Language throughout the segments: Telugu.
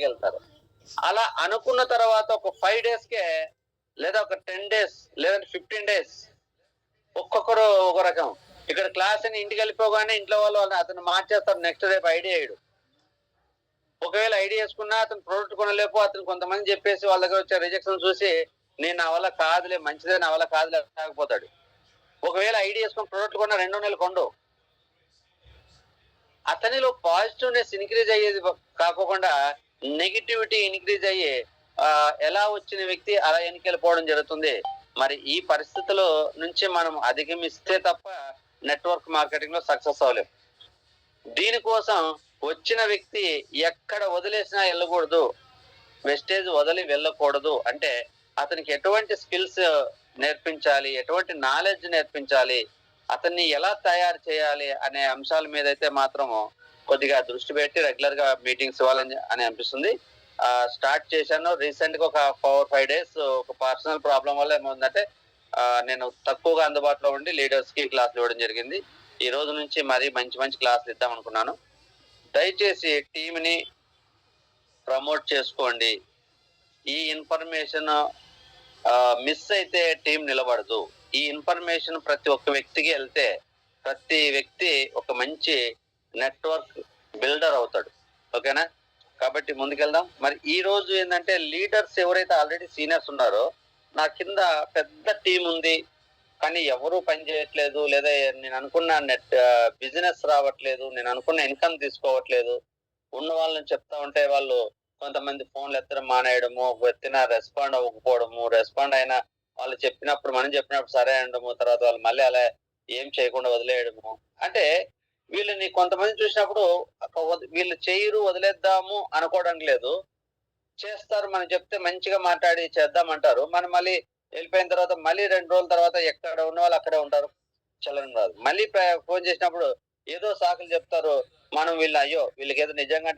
వెళ్తారు. అలా అనుకున్న తర్వాత ఒక 5 డేస్‌కే లేదా ఒక 10 డేస్ లేదంటే 15 డేస్ ఒక్కొక్కరు ఒక రకం. ఇక్కడ క్లాస్ అని ఇంటికెళ్ళిపోగానే ఇంట్లో వాళ్ళు అతను మార్చేస్తారు. నెక్స్ట్ రేపు ఐడియా ఎయడు. ఒకవేళ ఐడియా యేసుకున్నా అతను ప్రొడక్ట్ కొనలేపు అతను కొంతమంది చెప్పేసి వాళ్ళ దగ్గర వచ్చే రిజెక్షన్ చూసి నేను నా వల్ల కాదులే మంచిదే నా వల్ల కాదులే ఆగిపోతాడు. ఒకవేళ ఐడియా యేసుకొని ప్రొడక్ట్ కొన్న రెండో నెలలు కొండు. అతనిలో పాజిటివ్‌నెస్ ఇంక్రీజ్ అయ్యేది కాకోకుండా నెగటివిటీ ఇంక్రీజ్ అయ్యి ఎలా వచ్చిన వ్యక్తి అలా వెనకెళ్ళిపోవడం జరుగుతుంది. మరి ఈ పరిస్థితుల నుంచి మనం అధిగమిస్తే తప్ప నెట్వర్క్ మార్కెటింగ్ లో సక్సెస్ అవ్వలేం. దీనికోసం వచ్చిన వ్యక్తి ఎక్కడ వదిలేసినా వెళ్ళకూడదు, వెస్టేజ్ వదిలి వెళ్ళకూడదు. అంటే అతనికి ఎటువంటి స్కిల్స్ నేర్పించాలి, ఎటువంటి నాలెడ్జ్ నేర్పించాలి, అతన్ని ఎలా తయారు చేయాలి అనే అంశాల మీద అయితే మాత్రము కొద్దిగా దృష్టి పెట్టి రెగ్యులర్ గా మీటింగ్స్ ఇవ్వాలని అని అనిపిస్తుంది. స్టార్ట్ చేశాను రీసెంట్ గా ఒక 4-5 డేస్. ఒక పర్సనల్ ప్రాబ్లం వల్ల ఏమైందంటే నేను తక్కువగా అందుబాటులో ఉండి లీడర్స్ కి క్లాసులు ఇవ్వడం జరిగింది. ఈ రోజు నుంచి మరీ మంచి మంచి క్లాసులు ఇద్దాం అనుకున్నాను. దయచేసి టీంని ప్రమోట్ చేసుకోండి. ఈ ఇన్ఫర్మేషన్ మిస్ అయితే టీం నిలబడదు. ఈ ఇన్ఫర్మేషన్ ప్రతి ఒక్క వ్యక్తికి వెళ్తే ప్రతి వ్యక్తి ఒక మంచి నెట్వర్క్ బిల్డర్ అవుతాడు. ఓకేనా? కాబట్టి ముందుకెళ్దాం. మరి ఈ రోజు ఏంటంటే లీడర్స్ ఎవరైతే ఆల్రెడీ సీనియర్స్ ఉన్నారో నా కింద పెద్ద టీం ఉంది కానీ ఎవరు పని చేయట్లేదు, లేదా నేను అనుకున్న బిజినెస్ రావట్లేదు, నేను అనుకున్న ఇన్కమ్ తీసుకోవట్లేదు. ఉన్న వాళ్ళని చెప్తా ఉంటే వాళ్ళు కొంతమంది ఫోన్లు ఎత్తడం మానేయడము, ఎత్తిన రెస్పాండ్ అవ్వకపోవడము, రెస్పాండ్ అయినా వాళ్ళు చెప్పినప్పుడు మనం చెప్పినప్పుడు సరే అనడము, తర్వాత వాళ్ళు మళ్ళీ అలా ఏం చేయకుండా వదిలేయడము. అంటే వీళ్ళని కొంతమంది చూసినప్పుడు వీళ్ళు చేయరు వదిలేద్దాము అనుకోవడం లేదు. చేస్తారు, మనం చెప్తే మంచిగా మాట్లాడి చేద్దామంటారు. మనం మళ్ళీ వెళ్ళిపోయిన తర్వాత మళ్ళీ 2 రోజుల తర్వాత ఎక్కడ ఉన్న వాళ్ళు అక్కడే ఉంటారు. చలనం రాదు. మళ్ళీ ఫోన్ చేసినప్పుడు ఏదో సాకులు చెప్తారు. మనం అయ్యో వీళ్ళకి ఏదో నిజంగా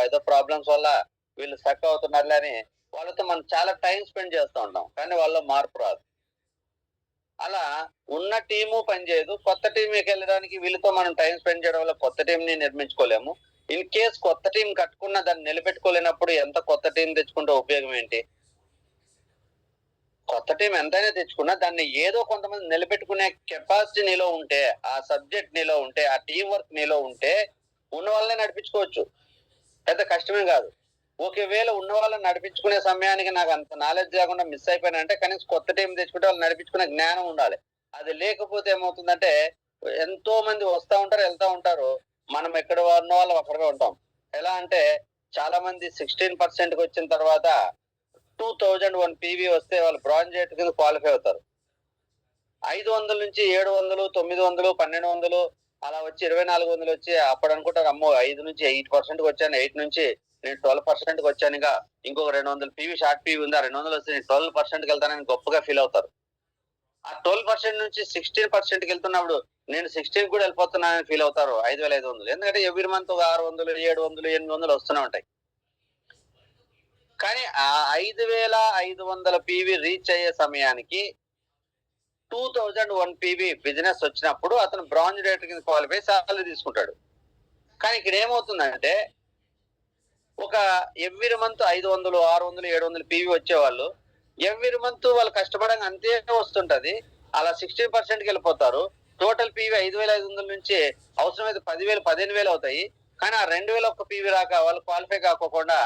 ఏదో ప్రాబ్లమ్స్ వల్ల వీళ్ళు స్టక్ అవుతున్నారులే అని వాళ్ళతో మనం చాలా టైం స్పెండ్ చేస్తూ ఉంటాం. కానీ వాళ్ళలో మార్పు రాదు. అలా ఉన్న టీము పనిచేయదు. కొత్త టీంకి వెళ్ళడానికి వీళ్ళతో మనం టైం స్పెండ్ చేయడం వల్ల కొత్త టీంని నిర్మించుకోలేము. ఇన్ కేస్ కొత్త టీం కట్టుకున్న దాన్ని నిలబెట్టుకోలేనప్పుడు ఎంత కొత్త టీం తెచ్చుకుంటే ఉపయోగం ఏంటి? కొత్త టీం ఎంతైనా తెచ్చుకున్నా దాన్ని ఏదో కొంతమంది నిలబెట్టుకునే కెపాసిటీ నీలో ఉంటే, ఆ సబ్జెక్ట్ నీలో ఉంటే, ఆ టీం వర్క్ నీలో ఉంటే ఉన్న వాళ్ళనే నడిపించుకోవచ్చు. పెద్ద కష్టమే కాదు. ఒకవేళ ఉన్న వాళ్ళని నడిపించుకునే సమయానికి నాకు అంత నాలెడ్జ్ లేకుండా మిస్ అయిపోయినంటే కనీసం కొత్త టీం తెచ్చుకుంటే వాళ్ళు నడిపించుకునే జ్ఞానం ఉండాలి. అది లేకపోతే ఏమవుతుందంటే ఎంతో మంది వస్తూ ఉంటారు, వెళ్తా ఉంటారు. మనం ఎక్కడ ఉన్న వాళ్ళం అక్కడే ఉంటాం. ఎలా అంటే చాలా మంది 16% వచ్చిన తర్వాత 2001 పీవీ వస్తే వాళ్ళు బ్రాంజ్ కింద క్వాలిఫై అవుతారు. 500 నుంచి 700, 900, 1200 అలా వచ్చి 2400 వచ్చి అప్పుడు అనుకుంటారు అమ్మో 5 నుంచి 8% వచ్చాను, 8 నుంచి నేను 12% వచ్చానుగా, ఇంకొక 200 పీవీ షార్ట్ పీవీ ఉంది, ఆ 200 వస్తే నేను 12%కి వెళ్తానని గొప్పగా ఫీల్ అవుతారు. ఆ 12% నుంచి 16%కి వెళ్తున్నప్పుడు నేను 16 కూడా వెళ్ళిపోతున్నానని ఫీల్ అవుతారు 5500. ఎందుకంటే ఎవ్రీ మంత్ 600, 700, 800 వస్తూనే ఉంటాయి. కానీ ఆ 5500 పీవీ రీచ్ అయ్యే సమయానికి 2001 పీవీ బిజినెస్ వచ్చినప్పుడు అతను బ్రాంజ్ రేట్ కింద క్వాలిఫై సాలరీ తీసుకుంటాడు. కానీ ఇక్కడ ఏమవుతుందంటే ఒక ఎవ్రీ మంత్ 500, 600, 700 పీవీ వచ్చేవాళ్ళు ఎవ్రీ మంత్ వాళ్ళు కష్టపడంగా అంతే వస్తుంటది. అలా 16%కి వెళ్ళిపోతారు. టోటల్ పీవీ 5500 నుంచి అవసరమైతే 10,000, 15,000 అవుతాయి. కానీ ఆ 2,000 ఒక్క పీవీ రాక వాళ్ళు క్వాలిఫై కాకోకుండా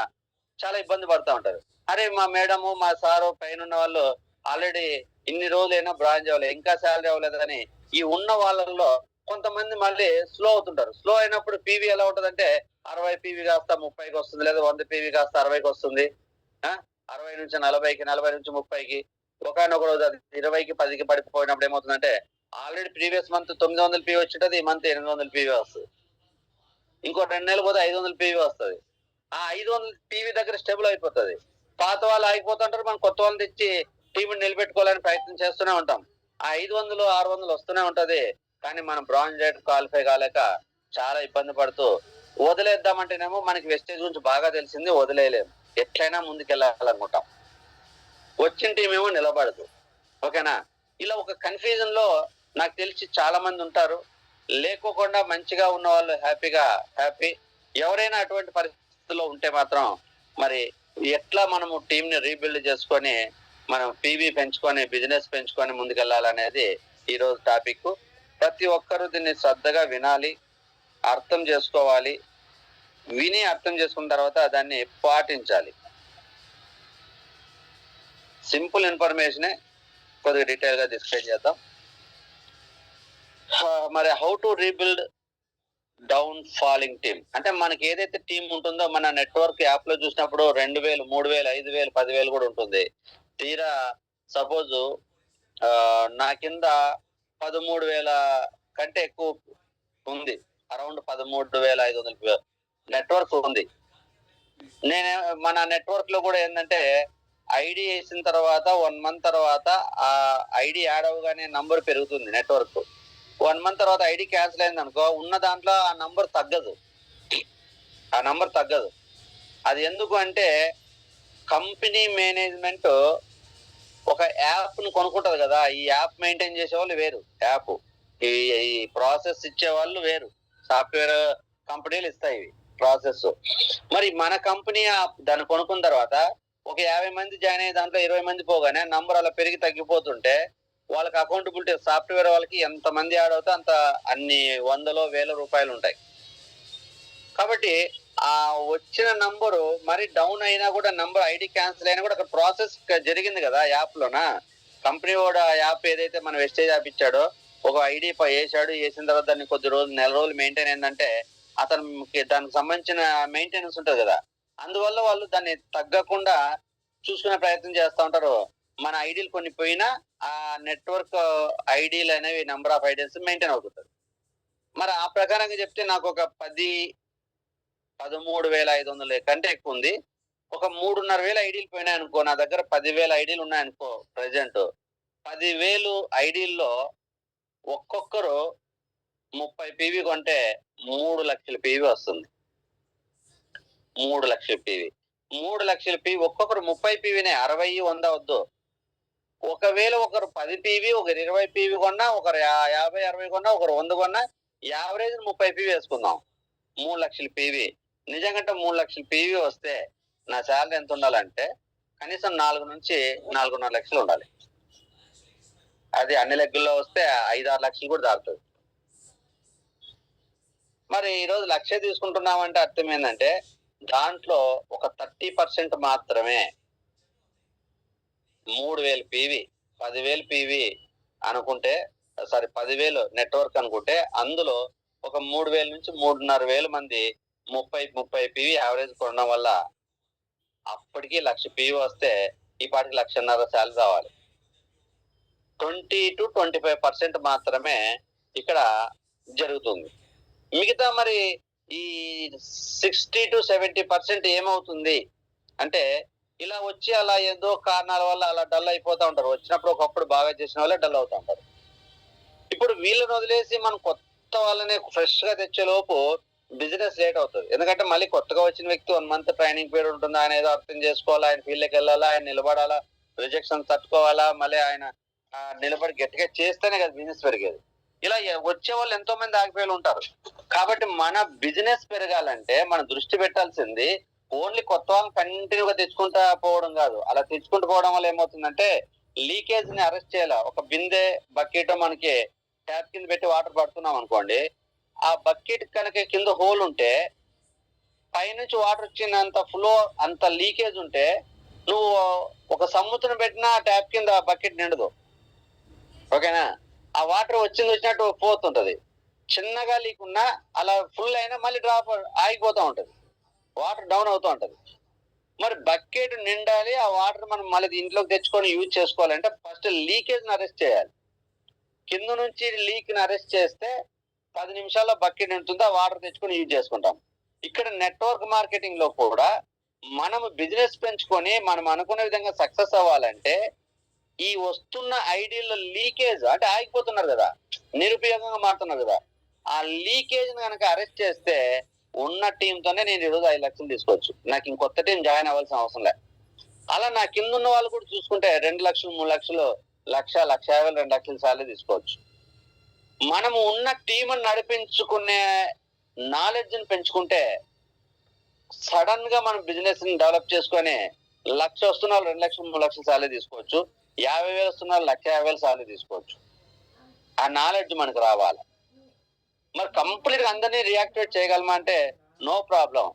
చాలా ఇబ్బంది పడతా ఉంటారు. అరే మా మేడము మా సారు పైన ఉన్న వాళ్ళు ఆల్రెడీ ఇన్ని రోజులైనా బ్రాంజ్ అవ్వలేదు, ఇంకా శాలరీ అవ్వలేదని ఈ ఉన్న వాళ్ళల్లో కొంతమంది మళ్ళీ స్లో అవుతుంటారు. స్లో అయినప్పుడు పీవీ ఎలా ఉంటదంటే 60 పీవీ కాస్త 30కి వస్తుంది, లేదా 100 పీవీ కాస్త 60కి వస్తుంది, 60 నుంచి 40కి, 40 నుంచి 30కి, ఒకనొక రోజు అది 20కి 10కి పడిపోయినప్పుడు ఏమవుతుందంటే ఆల్రెడీ ప్రీవియస్ మంత్ 900 పీవీ వచ్చింటది, ఈ మంత్ 800 పీవీ వస్తుంది. ఇంకో 2 నెలలు పోతే 500 పీవీ వస్తుంది. ఆ 500 టీవీ దగ్గర స్టేబుల్ అయిపోతుంది. పాత వాళ్ళు ఆగిపోతుంటారు, మనం కొత్త వాళ్ళని తెచ్చి టీవీని నిలబెట్టుకోవాలని ప్రయత్నం చేస్తూనే ఉంటాం. ఆ 500, 600 వస్తూనే ఉంటది. కానీ మనం బ్రాంజ్ రేట్ క్వాలిఫై కాలేక చాలా ఇబ్బంది పడుతూ వదిలేద్దామంటేనేమో మనకి వెస్టేజ్ గురించి బాగా తెలిసింది, వదిలేయలేము. ఎట్లయినా ముందుకెళ్ళాలనుకుంటాం. వచ్చిన టీం ఏమో నిలబడదు. ఓకేనా? ఇలా ఒక కన్ఫ్యూజన్ లో నాకు తెలిసి చాలా మంది ఉంటారు. లేకోకుండా మంచిగా ఉన్న వాళ్ళు హ్యాపీ. ఎవరైనా అటువంటి పరిస్థితుల్లో ఉంటే మాత్రం మరి ఎట్లా మనము టీమ్ ని రీబిల్డ్ చేసుకొని మనం పీవీ పెంచుకొని బిజినెస్ పెంచుకొని ముందుకెళ్లాలనేది ఈ రోజు టాపిక్. ప్రతి ఒక్కరూ దీన్ని శ్రద్ధగా వినాలి, అర్థం చేసుకోవాలి. విని అర్థం చేసుకున్న తర్వాత దాన్ని పాటించాలి. సింపుల్ ఇన్ఫర్మేషనే కొద్దిగా డీటెయిల్ గా డిస్కస్ చేద్దాం. మరి how to rebuild down falling team అంటే మనకి ఏదైతే టీం ఉంటుందో మన నెట్వర్క్ యాప్ లో చూసినప్పుడు 2000, 3000, 5000, 10,000 కూడా ఉంటుంది. తీరా సపోజ్ నా కింద 13,000 కంటే ఎక్కువ ఉంది, అరౌండ్ 13,500 నెట్వర్క్ ఉంది. నేను మన నెట్వర్క్ లో కూడా ఏంటంటే ఐడి వేసిన తర్వాత 1 month తర్వాత ఆ ఐడి యాడ్ అవగానే నంబర్ పెరుగుతుంది. నెట్వర్క్ 1 month తర్వాత ఐడి క్యాన్సిల్ అయింది అనుకో, ఉన్న దాంట్లో ఆ నంబర్ తగ్గదు. అది ఎందుకు అంటే కంపెనీ మేనేజ్మెంట్ ఒక యాప్ ను కొనుక్కుంటది కదా, ఈ యాప్ మెయింటైన్ చేసే వాళ్ళు వేరు, యాప్ ఈ ప్రాసెస్ ఇచ్చే వాళ్ళు వేరు, సాఫ్ట్వేర్ కంపెనీలు ఇస్తాయి ప్రాసెస్. మరి మన కంపెనీ దాన్ని కొనుక్కున్న తర్వాత ఒక 50 మంది జాయిన్ అయ్యి దాంట్లో 20 మంది పోగానే నంబర్ అలా పెరిగి తగ్గిపోతుంటే వాళ్ళకి అకౌంటబిలిటీ, సాఫ్ట్వేర్ వాళ్ళకి ఎంత మంది యాడ్ అవుతే అంత అన్ని 100,000, 1,000 రూపాయలు ఉంటాయి. కాబట్టి ఆ వచ్చిన నంబరు మరి డౌన్ అయినా కూడా, నంబర్ ఐడి క్యాన్సిల్ అయినా కూడా అక్కడ ప్రాసెస్ జరిగింది కదా యాప్ లోన. కంపెనీ కూడా యాప్ ఏదైతే మన వెస్టేజ్ యాప్ ఇచ్చాడో ఒక ఐడి వేసిన తర్వాత దాన్ని కొద్ది రోజులు, నెల రోజులు మెయింటైన్ అయిందంటే అతనికి దానికి సంబంధించిన మెయింటెనెన్స్ ఉంటుంది కదా, అందువల్ల వాళ్ళు దాన్ని తగ్గకుండా చూసుకునే ప్రయత్నం చేస్తూ ఉంటారు. మన ఐడీలు కొన్ని పోయినా ఆ నెట్వర్క్ ఐడీలు అనేవి, నెంబర్ ఆఫ్ ఐడీస్ మెయింటైన్ అవుతుంటారు. మరి ఆ ప్రకారంగా చెప్తే నాకు ఒక 13,500 కంటే ఎక్కువ ఉంది. ఒక 3,500 ఐడీలు పోయినాయి అనుకో, నా దగ్గర 10,000 ఐడీలు ఉన్నాయనుకో ప్రెసెంట్. 10,000 ఐడీల్లో ఒక్కొక్కరు 30 పీవీ కొంటే 3 లక్షల పీవీ వస్తుంది. 3 లక్షల పీవీ, 3 లక్షల పీవీ, ఒక్కొక్కరు 30 పీవీనే, 60, 100 వద్దు. ఒకవేళ ఒకరు 10 పీవీ, ఒకరు 20 పీవీ కొన్నా, ఒకరు 50, 60 కొన్నా, ఒకరు 100 కొన్నా, యావరేజ్ 30 పీవీ వేసుకుందాం. 3 లక్షల పీవీ. నిజంగా 3 లక్షల పీవీ వస్తే నా శాలరీ ఎంత ఉండాలంటే కనీసం 4 నుంచి 4.5 లక్షలు ఉండాలి. అది అన్ని లెక్కల్లో వస్తే 5-6 లక్షలు కూడా దాటుతుంది. మరి ఈరోజు 1,00,000 తీసుకుంటున్నామంటే అర్థం ఏంటంటే దాంట్లో ఒక 30% మాత్రమే 3,000 పీవీ, 10,000 పీవీ అనుకుంటే, 10,000 నెట్వర్క్ అనుకుంటే అందులో ఒక 3,000 నుంచి 3,500 మంది 30 పీవీ యావరేజ్ కొనడం వల్ల అప్పటికి 1,00,000 పీవీ వస్తే ఈ పాటికి 1,50,000 శాలరీ రావాలి. 20-25% మాత్రమే ఇక్కడ జరుగుతుంది. మిగతా మరి ఈ 60-70% ఏమవుతుంది అంటే ఇలా వచ్చి అలా ఏదో కారణాల వల్ల అలా డల్ అయిపోతా ఉంటారు. వచ్చినప్పుడు ఒకప్పుడు బాగా చేసిన వాళ్ళే డల్ అవుతా ఉంటారు. ఇప్పుడు వీళ్ళని వదిలేసి మనం కొత్త వాళ్ళని ఫ్రెష్ గా తెచ్చే లోపు బిజినెస్ లేట్ అవుతుంది. ఎందుకంటే మళ్ళీ కొత్తగా వచ్చిన వ్యక్తి 1 month ట్రైనింగ్ పీరియడ్ ఉంటుంది. ఆయన ఏదో అర్థం చేసుకోవాలా, ఆయన ఫీల్డ్కి వెళ్ళాలా, ఆయన నిలబడాలా, రిజెక్షన్ తట్టుకోవాలా, మళ్ళీ ఆయన నిలబడి గట్టిగా చేస్తేనే కదా బిజినెస్ పెరిగేది. ఇలా వచ్చే వాళ్ళు ఎంతో మంది ఆగిపోయి ఉంటారు. కాబట్టి మన బిజినెస్ పెరగాలంటే మనం దృష్టి పెట్టాల్సింది ఓన్లీ కొత్త వాళ్ళని కంటిన్యూగా తెచ్చుకుంటా పోవడం కాదు. అలా తెచ్చుకుంటూ పోవడం వల్ల ఏమవుతుందంటే లీకేజ్ ని అరెస్ట్ చేయాలి. ఒక బిందె, బకెట్ మనకి ట్యాప్ కింద పెట్టి వాటర్ పడుతున్నాం అనుకోండి, ఆ బకెట్ కనుక కింద హోల్ ఉంటే పైనుంచి వాటర్ వచ్చినంత ఫ్లో, అంత లీకేజ్ ఉంటే నువ్వు ఒక సముద్రం పెట్టినా ట్యాప్ కింద బకెట్ నిండదు. ఓకేనా? ఆ వాటర్ వచ్చినట్టు పోతుంటది. చిన్నగా లీక్ ఉన్నా అలా ఫుల్ అయినా మళ్ళీ డ్రాప్ ఆగిపోతూ ఉంటది, వాటర్ డౌన్ అవుతూ ఉంటది. మరి బకెట్ నిండాలి, ఆ వాటర్ మనం మళ్ళీ ఇంట్లోకి తెచ్చుకొని యూజ్ చేసుకోవాలంటే ఫస్ట్ లీకేజ్ ని అరెస్ట్ చేయాలి. కింద నుంచి లీక్ ని అరెస్ట్ చేస్తే 10 నిమిషాల్లో బకెట్ నిండుతుంది, ఆ వాటర్ తెచ్చుకొని యూజ్ చేసుకుంటాం. ఇక్కడ నెట్వర్క్ మార్కెటింగ్ లో కూడా మనం బిజినెస్ పెంచుకొని మనం అనుకునే విధంగా సక్సెస్ అవ్వాలంటే ఈ వస్తున్న ఐడియాలో లీకేజ్ అంటే ఆగిపోతున్నారు కదా, నిరుపయోగంగా మారుతున్నారు కదా, ఆ లీకేజ్ కనుక అరెస్ట్ చేస్తే ఉన్న టీంతోనే నేను ఈరోజు 5 లక్షలు తీసుకోవచ్చు. నాకు ఇంకొత్త టీం జాయిన్ అవ్వాల్సిన అవసరం లేదు. అలా నా కింద ఉన్న వాళ్ళు కూడా చూసుకుంటే 2 లక్షలు, 3 లక్షలు, 1,50,000, 2 లక్షల సార్లు తీసుకోవచ్చు. మనము ఉన్న టీం నడిపించుకునే నాలెడ్జ్ ని పెంచుకుంటే సడన్ గా మనం బిజినెస్ ని డెవలప్ చేసుకొని 1,00,000 వస్తున్న వాళ్ళు 2,00,000 3,00,000 సాలరీ తీసుకోవచ్చు. 50,000 వస్తున్న వాళ్ళు 1,50,000 సాలరీ తీసుకోవచ్చు. ఆ నాలెడ్జ్ మనకు రావాలి. మరి కంప్లీట్ గా అందరినీ రియాక్టివేట్ చేయగలమా అంటే నో ప్రాబ్లం.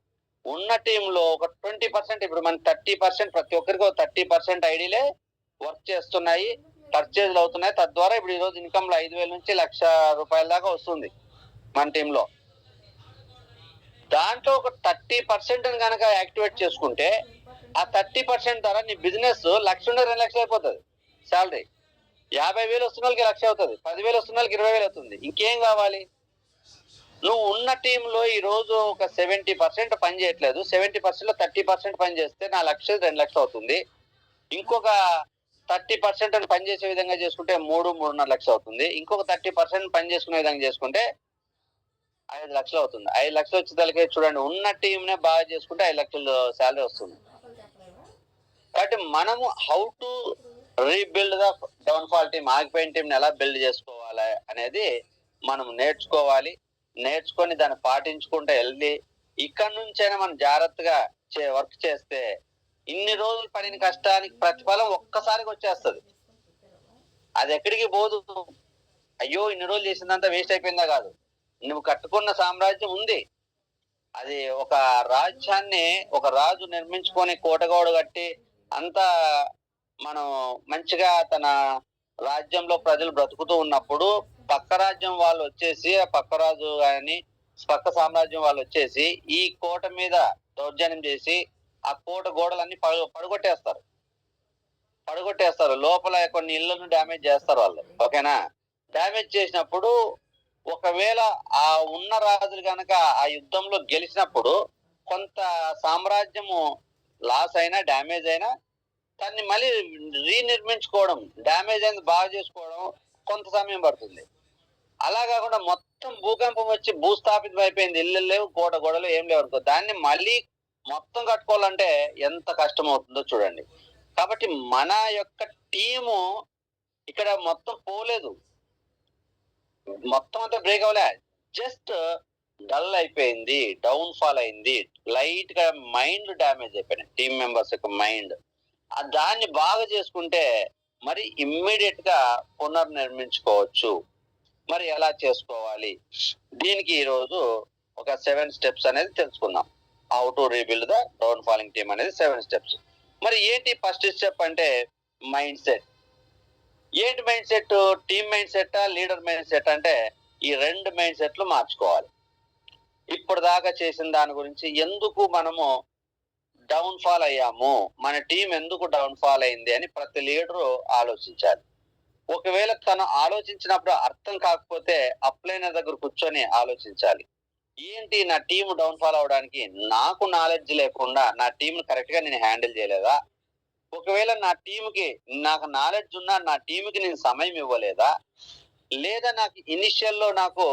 ఉన్న టీంలో ఒక 20%, ఇప్పుడు మన 30%, ప్రతి ఒక్కరికి ఒక 30% ఐడీలే వర్క్ చేస్తున్నాయి, పర్చేజ్లు అవుతున్నాయి. తద్వారా ఇప్పుడు ఈ రోజు ఇన్కమ్ లో 5,000 నుంచి ₹1,00,000 దాకా వస్తుంది మన టీంలో. దాంట్లో ఒక 30% కనుక యాక్టివేట్ చేసుకుంటే ఆ 30% ద్వారా నీ బిజినెస్ 1,00,000 నుండి 2,00,000 అయిపోతుంది శాలరీ. 50,000 వస్తున్న వాళ్ళకి 1,00,000 అవుతుంది, 10,000 వస్తున్న వాళ్ళకి 20,000 అవుతుంది. ఇంకేం కావాలి? నువ్వు ఉన్న టీంలో ఈ రోజు ఒక 70% పని చేయట్లేదు, 70% 30% పని చేస్తే నా 1,00,000 2,00,000 అవుతుంది. ఇంకొక 30% అని పని చేసే విధంగా చేసుకుంటే 3-3.5 లక్షలు అవుతుంది. ఇంకొక 30% పని చేసుకునే విధంగా చేసుకుంటే 5,00,000 అవుతుంది. 5,00,000 వచ్చేసరికి చూడండి, ఉన్న టీంనే బాగా చేసుకుంటే 5,00,000 శాలరీ వస్తుంది. కాబట్టి మనము how to rebuild the downfall team, ఆగిపోయిన టీంని ఎలా బిల్డ్ చేసుకోవాలి అనేది మనం నేర్చుకోవాలి. నేర్చుకొని దాన్ని పాటించుకుంటూ వెళ్ళి ఇక్కడ నుంచైనా మనం జాగ్రత్తగా వర్క్ చేస్తే ఇన్ని రోజులు పడిన కష్టానికి ప్రతిఫలం ఒక్కసారికి వచ్చేస్తుంది. అది ఎక్కడికి పోదు. అయ్యో ఇన్ని రోజులు చేసిందంతా వేస్ట్ అయిపోయిందా కాదు. నువ్వు కట్టుకున్న సామ్రాజ్యం ఉంది. అది ఒక రాజ్యాన్ని ఒక రాజు నిర్మించుకొని కోటగోడ కట్టి అంతా మనం మంచిగా తన రాజ్యంలో ప్రజలు బ్రతుకుతూ ఉన్నప్పుడు పక్క రాజ్యం వాళ్ళు వచ్చేసి, ఆ పక్క రాజు గాని పక్క సామ్రాజ్యం వాళ్ళు వచ్చేసి ఈ కోట మీద దౌర్జన్యం చేసి ఆ కోట గోడలన్నీ పడగొట్టేస్తారు. లోపల కొన్ని ఇళ్లను డ్యామేజ్ చేస్తారు వాళ్ళు. ఓకేనా? డ్యామేజ్ చేసినప్పుడు ఒకవేళ ఆ ఉన్న రాజులు గనక ఆ యుద్ధంలో గెలిచినప్పుడు కొంత సామ్రాజ్యము లాస్ అయినా డ్యామేజ్ అయినా దాన్ని మళ్ళీ రీనిర్మించుకోవడం, డ్యామేజ్ అయింది బాగా చేసుకోవడం కొంత సమయం పడుతుంది. అలా కాకుండా మొత్తం భూకంపం వచ్చి భూస్థాపితం అయిపోయింది, ఇల్లు లేవు, కోట గోడలు ఏం లేవు అనుకో, దాన్ని మళ్ళీ మొత్తం కట్టుకోవాలంటే ఎంత కష్టం అవుతుందో చూడండి. కాబట్టి మన యొక్క టీము ఇక్కడ మొత్తం పోలేదు, మొత్తం అంతా బ్రేక్ అవ్వలే, జస్ట్ డల్ అయిపోయింది, డౌన్ ఫాల్ అయింది, లైట్ గా మైండ్ డ్యామేజ్ అయిపోయింది, టీం మెంబర్స్ యొక్క మైండ్. దాన్ని బాగా చేసుకుంటే మరి ఇమ్మీడియట్ గా పునర్నిర్మించుకోవచ్చు. మరి ఎలా చేసుకోవాలి? దీనికి ఈ రోజు ఒక 7 స్టెప్స్ అనేది తెలుసుకుందాం. How to rebuild the down falling team అనేది 7 స్టెప్స్. మరి ఏంటి ఫస్ట్ స్టెప్ అంటే మైండ్ సెట్. ఏంటి mind set? Team mind set, leader mind set అంటే ఈ 2 మైండ్ సెట్లు మార్చుకోవాలి. ఇప్పుడు దాకా చేసిన దాని గురించి ఎందుకు మనము డౌన్ ఫాల్ అయ్యాము, మన టీం ఎందుకు డౌన్ ఫాల్ అయింది అని ప్రతి లీడరు ఆలోచించాలి. ఒకవేళ తను ఆలోచించినప్పుడు అర్థం కాకపోతే అప్లైనర్ దగ్గర కూర్చొని ఆలోచించాలి. ఏంటి నా టీం డౌన్ ఫాల్ అవడానికి నాకు నాలెడ్జ్ లేకుండా నా టీం కరెక్ట్ గా నేను హ్యాండిల్ చేయలేదా? ఒకవేళ నా టీంకి నాకు నాలెడ్జ్ ఉన్నా నా టీంకి నేను సమయం ఇవ్వలేదా? లేదా నాకు ఇనిషియల్ లో నాకు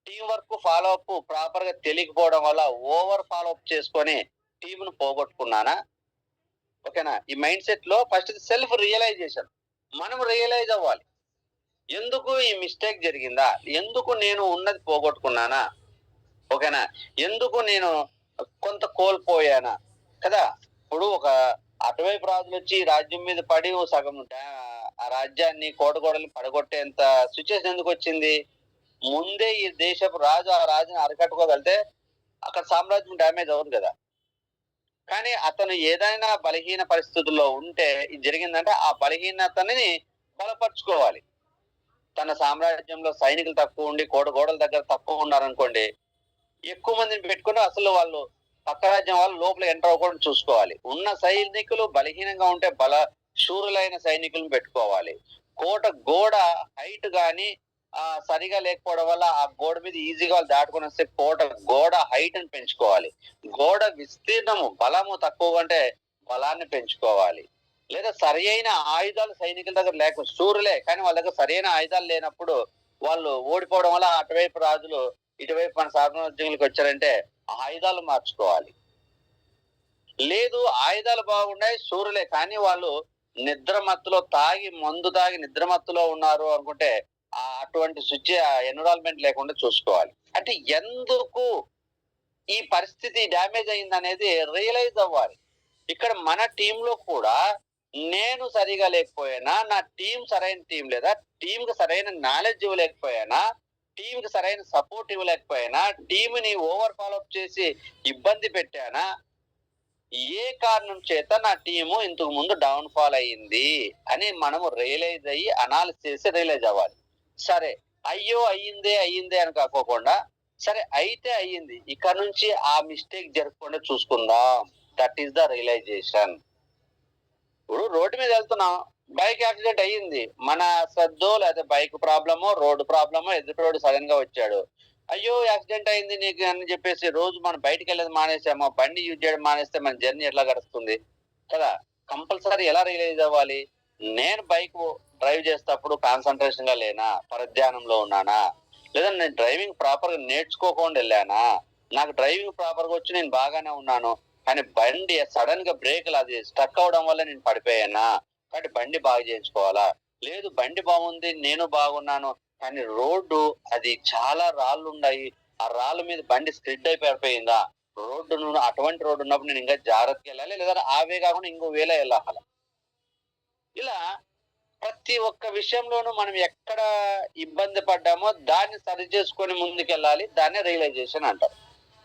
team work follow up proper గా తెలియకపోవడం వల్ల ఓవర్ ఫాలో అప్ చేసుకొని టీంను పోగొట్టుకున్నానా? ఓకేనా? ఈ మైండ్ సెట్ లో ఫస్ట్ సెల్ఫ్ రియలైజేషన్, మనం రియలైజ్ అవ్వాలి. ఎందుకు ఈ మిస్టేక్ జరిగిందా? ఎందుకు నేను ఉన్నది పోగొట్టుకున్నానా? ఓకేనా? ఎందుకు నేను కొంత కోల్పోయానా? కదా? ఇప్పుడు ఒక అటువైపు రాజులు వచ్చి రాజ్యం మీద పడి సగం ఆ రాజ్యాన్ని కోటగోడల్ని పడగొట్టేంత సిచ్యువేషన్ ఎందుకు వచ్చింది? ముందే ఈ దేశపు రాజు ఆ రాజుని అరికట్టుకోగలితే అక్కడ సామ్రాజ్యం డ్యామేజ్ అవ్వదు కదా. కానీ అతను ఏదైనా బలహీన పరిస్థితుల్లో ఉంటే ఇది జరిగిందంటే ఆ బలహీనతని బలపరుచుకోవాలి. తన సామ్రాజ్యంలో సైనికులు తక్కువ ఉండి గోడల దగ్గర తక్కువ ఉన్నారనుకోండి, ఎక్కువ మందిని పెట్టుకుని అసలు వాళ్ళు పక్క రాజ్యం వాళ్ళు లోపల ఎంటర్ అవ్వకుండా చూసుకోవాలి. ఉన్న సైనికులు బలహీనంగా ఉంటే శూరులైన సైనికులను పెట్టుకోవాలి. గోడ హైట్ గాని సరిగా లేకపోవడం వల్ల ఆ గోడ మీద ఈజీగా వాళ్ళు దాటుకుని వస్తే గోడ హైట్ ని పెంచుకోవాలి. గోడ విస్తీర్ణము బలము తక్కువ అంటే బలాన్ని పెంచుకోవాలి. లేదా సరి అయిన ఆయుధాలు సైనికుల దగ్గర లేక శూరులే కానీ వాళ్ళ దగ్గర సరైన ఆయుధాలు లేనప్పుడు వాళ్ళు ఓడిపోవడం వల్ల అటువైపు రాజులు ఇటువైపు మన సామ్రాజ్యంలోకి వచ్చారంటే ఆయుధాలు మార్చుకోవాలి. లేదు ఆయుధాలు బాగున్నాయి శూరులే కానీ వాళ్ళు నిద్రమత్తులో మందు తాగి నిద్రమత్తులో ఉన్నారు అనుకుంటే అటువంటి ఎన్విరాన్మెంట్ లేకుండా చూసుకోవాలి. అంటే ఎందుకు ఈ పరిస్థితి డ్యామేజ్ అయింది అనేది రియలైజ్ అవ్వాలి. ఇక్కడ మన టీమ్ లో కూడా నేను సరిగా లేకపోయినా, నా టీం సరైన టీం లేదా టీమ్ కి సరైన నాలెడ్జ్ ఇవ్వలేకపోయానా, టీమ్ కి సరైన సపోర్ట్ ఇవ్వలేకపోయినా, టీమ్ ని ఓవర్ ఫాలోఅప్ చేసి ఇబ్బంది పెట్టానా, ఏ కారణం చేత నా టీము ఇంతకు ముందు డౌన్ ఫాల్ అయ్యింది అని మనము రియలైజ్ అయ్యి అనాలిసిస్ చేసి రియలైజ్ అవ్వాలి. సరే, అయ్యో అయ్యిందే అని కాకోకుండా, సరే అయితే అయ్యింది, ఇక నుంచి ఆ మిస్టేక్ జరగకుండా చూసుకుందాం. That is the realisation. ఇప్పుడు రోడ్డు మీద వెళ్తున్నాం, బైక్ యాక్సిడెంట్ అయ్యింది, మన శ్రద్ధో లేదా బైక్ ప్రాబ్లమో రోడ్డు ప్రాబ్లమో ఎదుటోడు సడన్ గా వచ్చాడు, అయ్యో యాక్సిడెంట్ అయింది నీకు అని చెప్పేసి రోజు మనం బయటికి వెళ్ళేది మానేసామో, బండి యూజ్ చేయడం మానేస్తే మన జర్నీ ఎట్లా గడుస్తుంది కదా. కంపల్సరీ ఎలా రియలైజ్ అవ్వాలి, నేను బైక్ డ్రైవ్ చేసేటప్పుడు కాన్సన్ట్రేషన్ గా లేనా, పరధ్యానంలో ఉన్నానా, లేదా నేను డ్రైవింగ్ ప్రాపర్ గా నేర్చుకోకుండా వెళ్ళానా, నాకు డ్రైవింగ్ ప్రాపర్ గా వచ్చి నేను బాగానే ఉన్నాను, కానీ బండి సడన్ గా బ్రేక్ అది స్టక్ అవడం వల్ల నేను పడిపోయానా, కాబట్టి బండి బాగా చేయించుకోవాలా, లేదు బండి బాగుంది నేను బాగున్నాను కానీ రోడ్డు అది చాలా రాళ్ళు ఉన్నాయి, ఆ రాళ్ళ మీద బండి స్కిడ్ అయి పడిపోయిందా, అటువంటి రోడ్డు ఉన్నప్పుడు నేను ఇంకా జాగ్రత్తగా వెళ్ళాలి, లేదా ఆవే కాకుండా ఇంకో వేళ వెళ్ళాలి. ఇలా ప్రతి ఒక్క విషయంలోనూ మనం ఎక్కడ ఇబ్బంది పడ్డామో దాన్ని సరి చేసుకొని ముందుకెళ్ళాలి. దాన్ని రియలైజేషన్ అంటారు.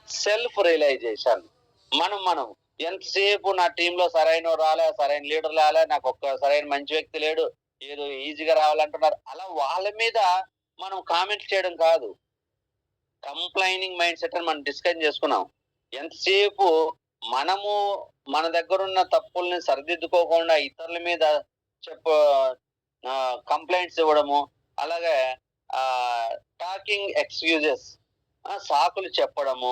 Self realisation. మనం ఎంతసేపు నా టీంలో సరైన సరైన లీడర్ రాలే, నాకు ఒక్క సరైన మంచి వ్యక్తి లేడు, ఏదో ఈజీగా రావాలంటున్నారు, అలా వాళ్ళ మీద మనం కామెంట్ చేయడం కాదు. కంప్లైనింగ్ మైండ్ సెట్ అని మనం డిస్కస్ చేసుకున్నాం. ఎంతసేపు మనము మన దగ్గర ఉన్న తప్పుల్ని సరిదిద్దుకోకుండా ఇతరుల మీద కంప్లైంట్స్ ఇవ్వడము, అలాగే టాకింగ్ ఎక్స్క్యూజెస్, సాకులు చెప్పడము,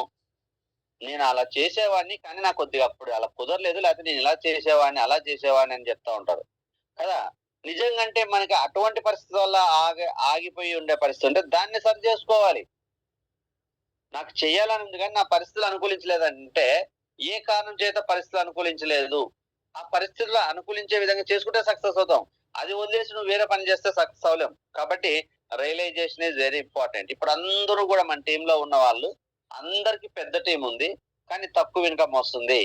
నేను అలా చేసేవాడిని కానీ నాకు కొద్దిగా అప్పుడు అలా కుదరలేదు, లేకపోతే నేను ఇలా చేసేవాడిని అలా చేసేవాడిని అని చెప్తా ఉంటారు కదా. నిజంగా అంటే మనకి అటువంటి పరిస్థితి వల్ల ఆగిపోయి ఉండే పరిస్థితి ఉంటే దాన్ని సరి చేసుకోవాలి. నాకు చెయ్యాలని ఉంది కానీ నా పరిస్థితులు అనుకూలించలేదంటే ఏ కారణం చేత పరిస్థితులు అనుకూలించలేదు, ఆ పరిస్థితులు అనుకూలించే విధంగా చేసుకుంటే సక్సెస్ అవుతాం. అది వదిలేసి నువ్వు వేరే పని చేస్తే సక్సెస్ అవ్వలేం. కాబట్టి రియలైజేషన్ ఈజ్ వెరీ ఇంపార్టెంట్. ఇప్పుడు అందరూ కూడా మన టీంలో ఉన్న వాళ్ళు అందరికి పెద్ద టీం ఉంది కానీ తక్కువ ఇన్కమ్ వస్తుంది.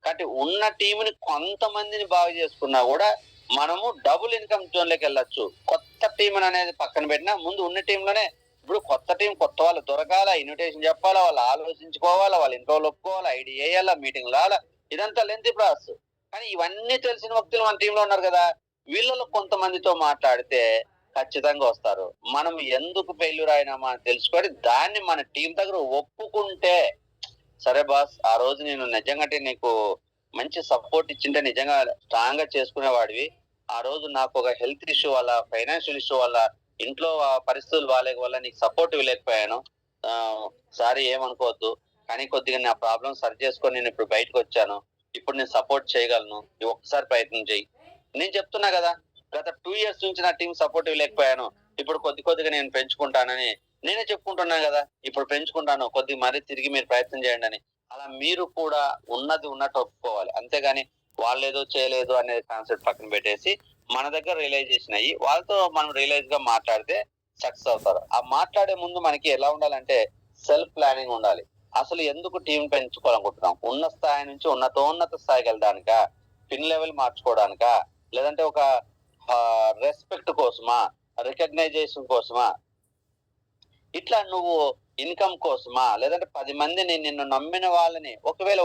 కాబట్టి ఉన్న టీంని కొంతమందిని బాగు చేసుకున్నా కూడా మనము డబుల్ ఇన్కమ్ జోన్ లోకి వెళ్ళొచ్చు. కొత్త టీం అనేది పక్కన పెట్టినా ముందు ఉన్న టీంలోనే ఇప్పుడు కొత్త టీం కొత్త వాళ్ళు దొరకాలా, ఇన్విటేషన్ చెప్పాలా, వాళ్ళు ఆలోచించుకోవాలా, వాళ్ళ ఇంట్లో ఒప్పుకోవాలా, ఐడియా వేయాలా, మీటింగ్ రాలా, ఇదంతా లెంతీ ప్రాసెస్. కానీ ఇవన్నీ తెలిసిన వ్యక్తులు మన టీంలో ఉన్నారు కదా, వీళ్ళలో కొంతమందితో మాట్లాడితే ఖచ్చితంగా వస్తారు. మనం ఎందుకు ఫెయిల్యూర్ అయినామా అని తెలుసుకొని దాన్ని మన టీం దగ్గర ఒప్పుకుంటే, సరే బాస్ ఆ రోజు నేను నిజంగా నీకు మంచి సపోర్ట్ ఇచ్చింటే నిజంగా స్ట్రాంగ్ గా చేసుకునేవాడివి, ఆ రోజు నాకు ఒక హెల్త్ ఇష్యూ వల్ల, ఫైనాన్షియల్ ఇష్యూ వల్ల, ఇంట్లో పరిస్థితులు బాగాలేక వల్ల నీకు సపోర్ట్ ఇవ్వలేకపోయాను, సారీ ఏమనుకోవద్దు, కానీ కొద్దిగా నా ప్రాబ్లం సరి చేసుకొని నేను ఇప్పుడు బయటకు వచ్చాను, ఇప్పుడు నేను సపోర్ట్ చేయగలను, ఒక్కసారి ప్రయత్నం చేయి. నేను చెప్తున్నా కదా, గత 2 years నుంచి నా టీం సపోర్ట్ ఇవ్వలేకపోయాను, ఇప్పుడు కొద్దిగా నేను పెంచుకుంటానని నేనే చెప్పుకుంటున్నాను కదా, ఇప్పుడు పెంచుకుంటాను, కొద్దిగా మరీ తిరిగి మీరు ప్రయత్నం చేయండి అని. అలా మీరు కూడా ఉన్నది ఉన్నట్టు ఒప్పుకోవాలి. అంతేగాని వాళ్ళు ఏదో చేయలేదు అనే కాన్సెప్ట్ పక్కన పెట్టేసి మన దగ్గర రియలైజేషన్ అయ్యి వాళ్ళతో మనం రియలైజ్ గా మాట్లాడితే సక్సెస్ అవుతారు. ఆ మాట్లాడే ముందు మనకి ఎలా ఉండాలంటే సెల్ఫ్ ప్లానింగ్ ఉండాలి. అసలు ఎందుకు టీం పెంచుకోవాలనుకుంటున్నాం, ఉన్న స్థాయి నుంచి ఉన్నతోన్నత స్థాయికి వెళ్ళడానికా, పిన్ లెవెల్ మార్చుకోవడానికా, లేదంటే ఒక రెస్పెక్ట్ కోసమా, రికగ్నైజేషన్ కోసమా, ఇట్లా నువ్వు ఇన్కమ్ కోసమా, లేదంటే 10 మందిని నిన్ను నమ్మిన వాళ్ళని, ఒకవేళ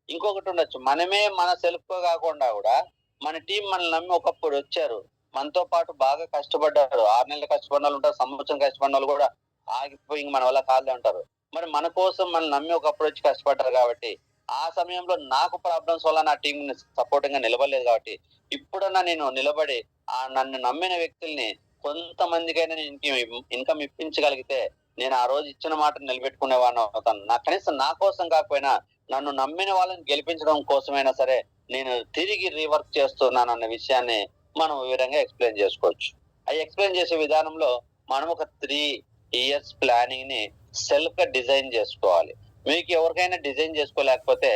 ఇంకొకటి ఉండొచ్చు, మనమే మన సెల్ఫ్ గా కాకుండా కూడా మన టీం మనల్ని నమ్మి ఒకప్పుడు వచ్చారు, మనతో పాటు బాగా కష్టపడ్డారు, 6 నెలలు కష్టపడిన వాళ్ళు ఉంటారు, సంవత్సరం కష్టపడిన వాళ్ళు కూడా ఆగిపోయి మన వల్ల కాదులే అంటారు. మరి మన కోసం మనల్ని నమ్మి ఒకప్పుడు వచ్చి కష్టపడ్డారు కాబట్టి, ఆ సమయంలో నాకు ప్రాబ్లమ్స్ వల్ల నా టీం సపోర్టింగ్ గా నిలబడలేదు కాబట్టి, ఇప్పుడన్నా నేను నిలబడి ఆ నన్ను నమ్మిన వ్యక్తుల్ని కొంతమందికైనా నేను ఇన్కమ్ ఇప్పించగలిగితే నేను ఆ రోజు ఇచ్చిన మాటను నిలబెట్టుకునే వాడిని అవుతాను. కనీసం నా కోసం కాకపోయినా నన్ను నమ్మిన వాళ్ళని గెలిపించడం కోసమైనా సరే నేను తిరిగి రీవర్క్ చేస్తున్నాను అన్న విషయాన్ని మనం వివరంగా ఎక్స్ప్లెయిన్ చేసుకోవచ్చు. ఆ ఎక్స్ప్లెయిన్ చేసే విధానంలో మనం ఒక 3 years ప్లానింగ్ ని సెల్ఫ్ గా డిజైన్ చేసుకోవాలి. మీకు ఎవరికైనా డిజైన్ చేసుకోలేకపోతే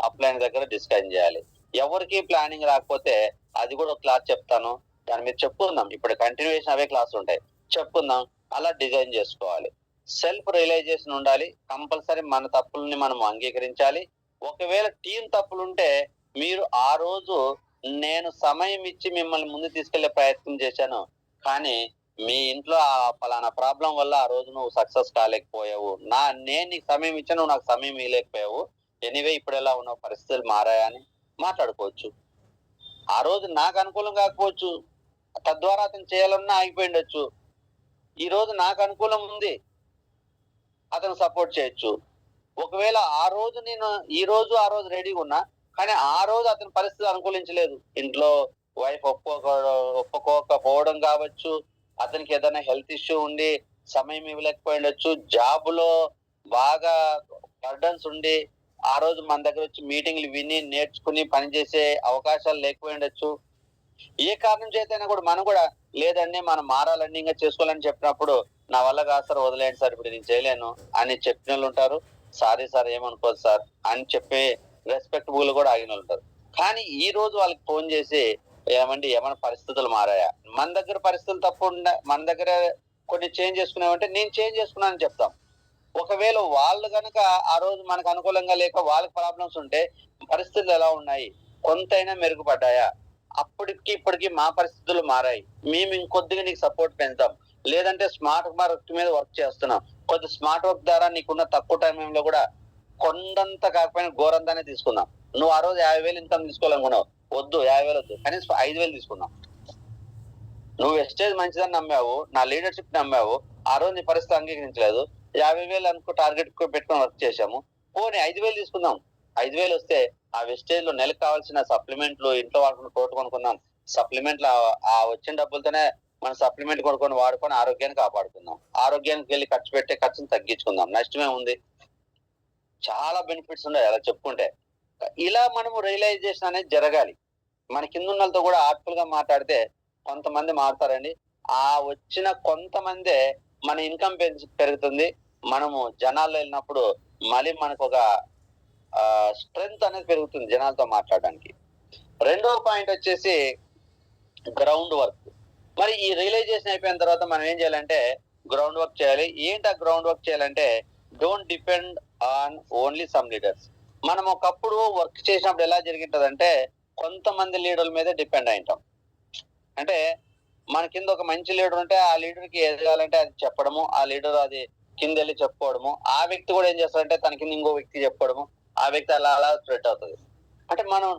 అప్లైన్ దగ్గర డిస్కస్ చేయాలి. ఎవరికి ప్లానింగ్ రాకపోతే అది కూడా ఒక క్లాస్ చెప్తాను, దాని మీద చెప్పుకుందాం. ఇప్పుడు కంటిన్యూషన్ అవే క్లాసులు ఉంటాయి, చెప్పుకుందాం. అలా డిజైన్ చేసుకోవాలి. సెల్ఫ్ రియలైజేషన్ ఉండాలి. కంపల్సరీ మన తప్పుల్ని మనం అంగీకరించాలి. ఒకవేళ టీం తప్పులుంటే మీరు ఆ రోజు నేను సమయం ఇచ్చి మిమ్మల్ని ముందుకు తీసుకెళ్లే ప్రయత్నం చేశాను. కానీ మీ ఇంట్లో పలానా ప్రాబ్లమ్ వల్ల ఆ రోజు నువ్వు సక్సెస్ కాలేకపోయావు. నేను నీకు సమయం ఇచ్చాను, నువ్వు నాకు సమయం ఇవ్వలేకపోయావు. ఎనీవే ఇప్పుడు ఎలా ఉన్నావు, పరిస్థితులు మారాయా అని మాట్లాడుకోవచ్చు. ఆ రోజు నాకు అనుకూలం కాకపోవచ్చు. తద్వారా అతను చేయాలన్నా ఆగిపోయిండొచ్చు. ఈ రోజు నాకు అనుకూలం ఉంది, అతను సపోర్ట్ చేయొచ్చు. ఒకవేళ ఆ రోజు నేను ఈ రోజు ఆ రోజు రెడీగా ఉన్నా, కానీ ఆ రోజు అతని పరిస్థితి అనుకూలించలేదు. ఇంట్లో వైఫ్ ఒప్పుకోకపోవడం కావచ్చు, అతనికి ఏదైనా హెల్త్ ఇష్యూ ఉండి సమయం ఇవ్వలేకపోయిండొచ్చు, జాబ్ లో బాగా బర్డన్స్ ఉండి ఆ రోజు మన దగ్గర వచ్చి మీటింగ్లు విని నేర్చుకుని పనిచేసే అవకాశాలు లేకపోయిండొచ్చు. ఏ కారణం చేతైనా కూడా మనం కూడా లేదండి మనం మారాలండి, ఇంకా చేసుకోవాలని చెప్పినప్పుడు నా వల్ల కాదు సార్, వదిలేయండి సార్, ఇప్పుడు నేను చేయలేను అని చెప్పిన వాళ్ళు ఉంటారు. సారీ సార్, ఏమనుకోదు సార్ అని చెప్పి రెస్పెక్టబుల్ కూడా ఆగిన వాళ్ళు ఉంటారు. కానీ ఈ రోజు వాళ్ళకి ఫోన్ చేసి ఏమైనా పరిస్థితులు మారాయా, మన దగ్గర పరిస్థితులు తప్పు మన దగ్గర కొన్ని చేంజ్ చేసుకున్నామంటే నేను చేంజ్ చేసుకున్నానని చెప్తాం. ఒకవేళ వాళ్ళు గనక ఆ రోజు మనకు అనుకూలంగా లేక వాళ్ళకి ప్రాబ్లమ్స్ ఉంటే పరిస్థితులు ఎలా ఉన్నాయి, కొంతైనా మెరుగుపడ్డాయా, అప్పటికి ఇప్పటికి మా పరిస్థితులు మారాయి, మేము ఇంకొద్దిగా నీకు సపోర్ట్ పెంచుతాం, లేదంటే స్మార్ట్ వర్క్ మీద వర్క్ చేస్తున్నాం, కొద్ది స్మార్ట్ వర్క్ ద్వారా నీకున్న తక్కువ టైంలో కూడా కొండంత కాకపోయినా ఘోరంతానే తీసుకున్నాం. నువ్వు ఆ రోజు 50,000 ఇన్కమ్ తీసుకోవాలనుకున్నావు, వద్దు 50,000 వద్దు, కనీసం 5,000 తీసుకున్నాం. నువ్వు ఎస్టేజ్ మంచిదని నమ్మావు, నా లీడర్షిప్ నమ్మావు, ఆ రోజు నీ పరిస్థితి అంగీకరించలేదు, 50,000 అనుకో టార్గెట్ పెట్టుకుని వర్క్ చేశాము. పోనీ 5,000 తీసుకుందాం. 5,000 వస్తే ఆ వెస్టేజ్ లో నెలకు కావాల్సిన సప్లిమెంట్లు, ఇంట్లో వాడుకున్న తోట కొనుక్కుందాం, సప్లిమెంట్లు ఆ వచ్చిన డబ్బులతోనే మనం సప్లిమెంట్ కొనుక్కొని వాడుకొని ఆరోగ్యాన్ని కాపాడుకుందాం. ఆరోగ్యానికి వెళ్ళి ఖర్చు పెట్టే ఖర్చును తగ్గించుకుందాం, నష్టమే ఉంది. చాలా బెనిఫిట్స్ ఉన్నాయి అలా చెప్పుకుంటే. ఇలా మనము రియలైజేషన్ అనేది జరగాలి. మన కింద ఉన్నతో కూడా ఆర్ట్ఫుల్ గా మాట్లాడితే కొంతమంది మారుతారండి. ఆ వచ్చిన కొంతమందే మన ఇన్కమ్ పెరుగుతుంది. మనము జనాల్లో వెళ్ళినప్పుడు మళ్ళీ మనకు ఒక స్ట్రెంగ్త్ అనేది పెరుగుతుంది జనాలతో మాట్లాడడానికి. రెండో పాయింట్ వచ్చేసి గ్రౌండ్ వర్క్. మరి ఈ రియలైజేషన్ అయిపోయిన తర్వాత మనం ఏం చేయాలంటే గ్రౌండ్ వర్క్ చేయాలి. ఏంటి ఆ గ్రౌండ్ వర్క్ చేయాలంటే don't depend on only some leaders. మనం ఒకప్పుడు వర్క్ చేసినప్పుడు ఎలా జరిగింటదంటే కొంతమంది లీడర్ల మీద డిపెండ్ అయింటాం. అంటే మన కింద ఒక మంచి లీడర్ ఉంటే ఆ లీడర్ కి ఏది కావాలంటే అది చెప్పడము, ఆ లీడర్ అది కింద వెళ్ళి చెప్పుకోవడము, ఆ వ్యక్తి కూడా ఏం చేస్తాడంటే తన కింద ఇంకో వ్యక్తి చెప్పుకోవడము, ఆ వ్యక్తి అలా అలా స్ప్రెడ్ అవుతుంది. అంటే మనం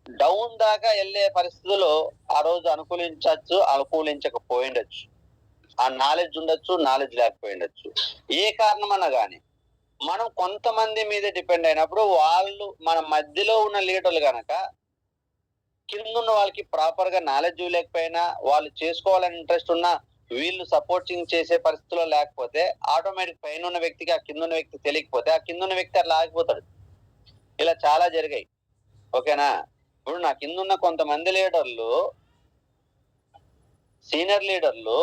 డౌన్ దాకా వెళ్ళే పరిస్థితుల్లో ఆ రోజు అనుకూలించకపోయిండొచ్చు. ఆ నాలెడ్జ్ ఉండొచ్చు, నాలెడ్జ్ లేకపోయిండొచ్చు. ఏ కారణమన్నా గానీ మనం కొంతమంది మీద డిపెండ్ అయినప్పుడు వాళ్ళు మన మధ్యలో ఉన్న లీడర్లు గనక కిందున్న వాళ్ళకి ప్రాపర్ గా నాలెడ్జ్ లేకపోయినా, వాళ్ళు చేసుకోవాలని ఇంట్రెస్ట్ ఉన్నా వీళ్ళు సపోర్టింగ్ చేసే పరిస్థితిలో లేకపోతే ఆటోమేటిక్ పైన ఉన్న వ్యక్తికి ఆ కింద ఉన్న వ్యక్తి తెలియకపోతే ఆ కింద ఉన్న వ్యక్తి అట్లా ఆగిపోతాడు. ఇలా చాలా జరిగాయి. ఓకేనా? ఇప్పుడు నా కింద ఉన్న కొంతమంది లీడర్లు, సీనియర్ లీడర్లు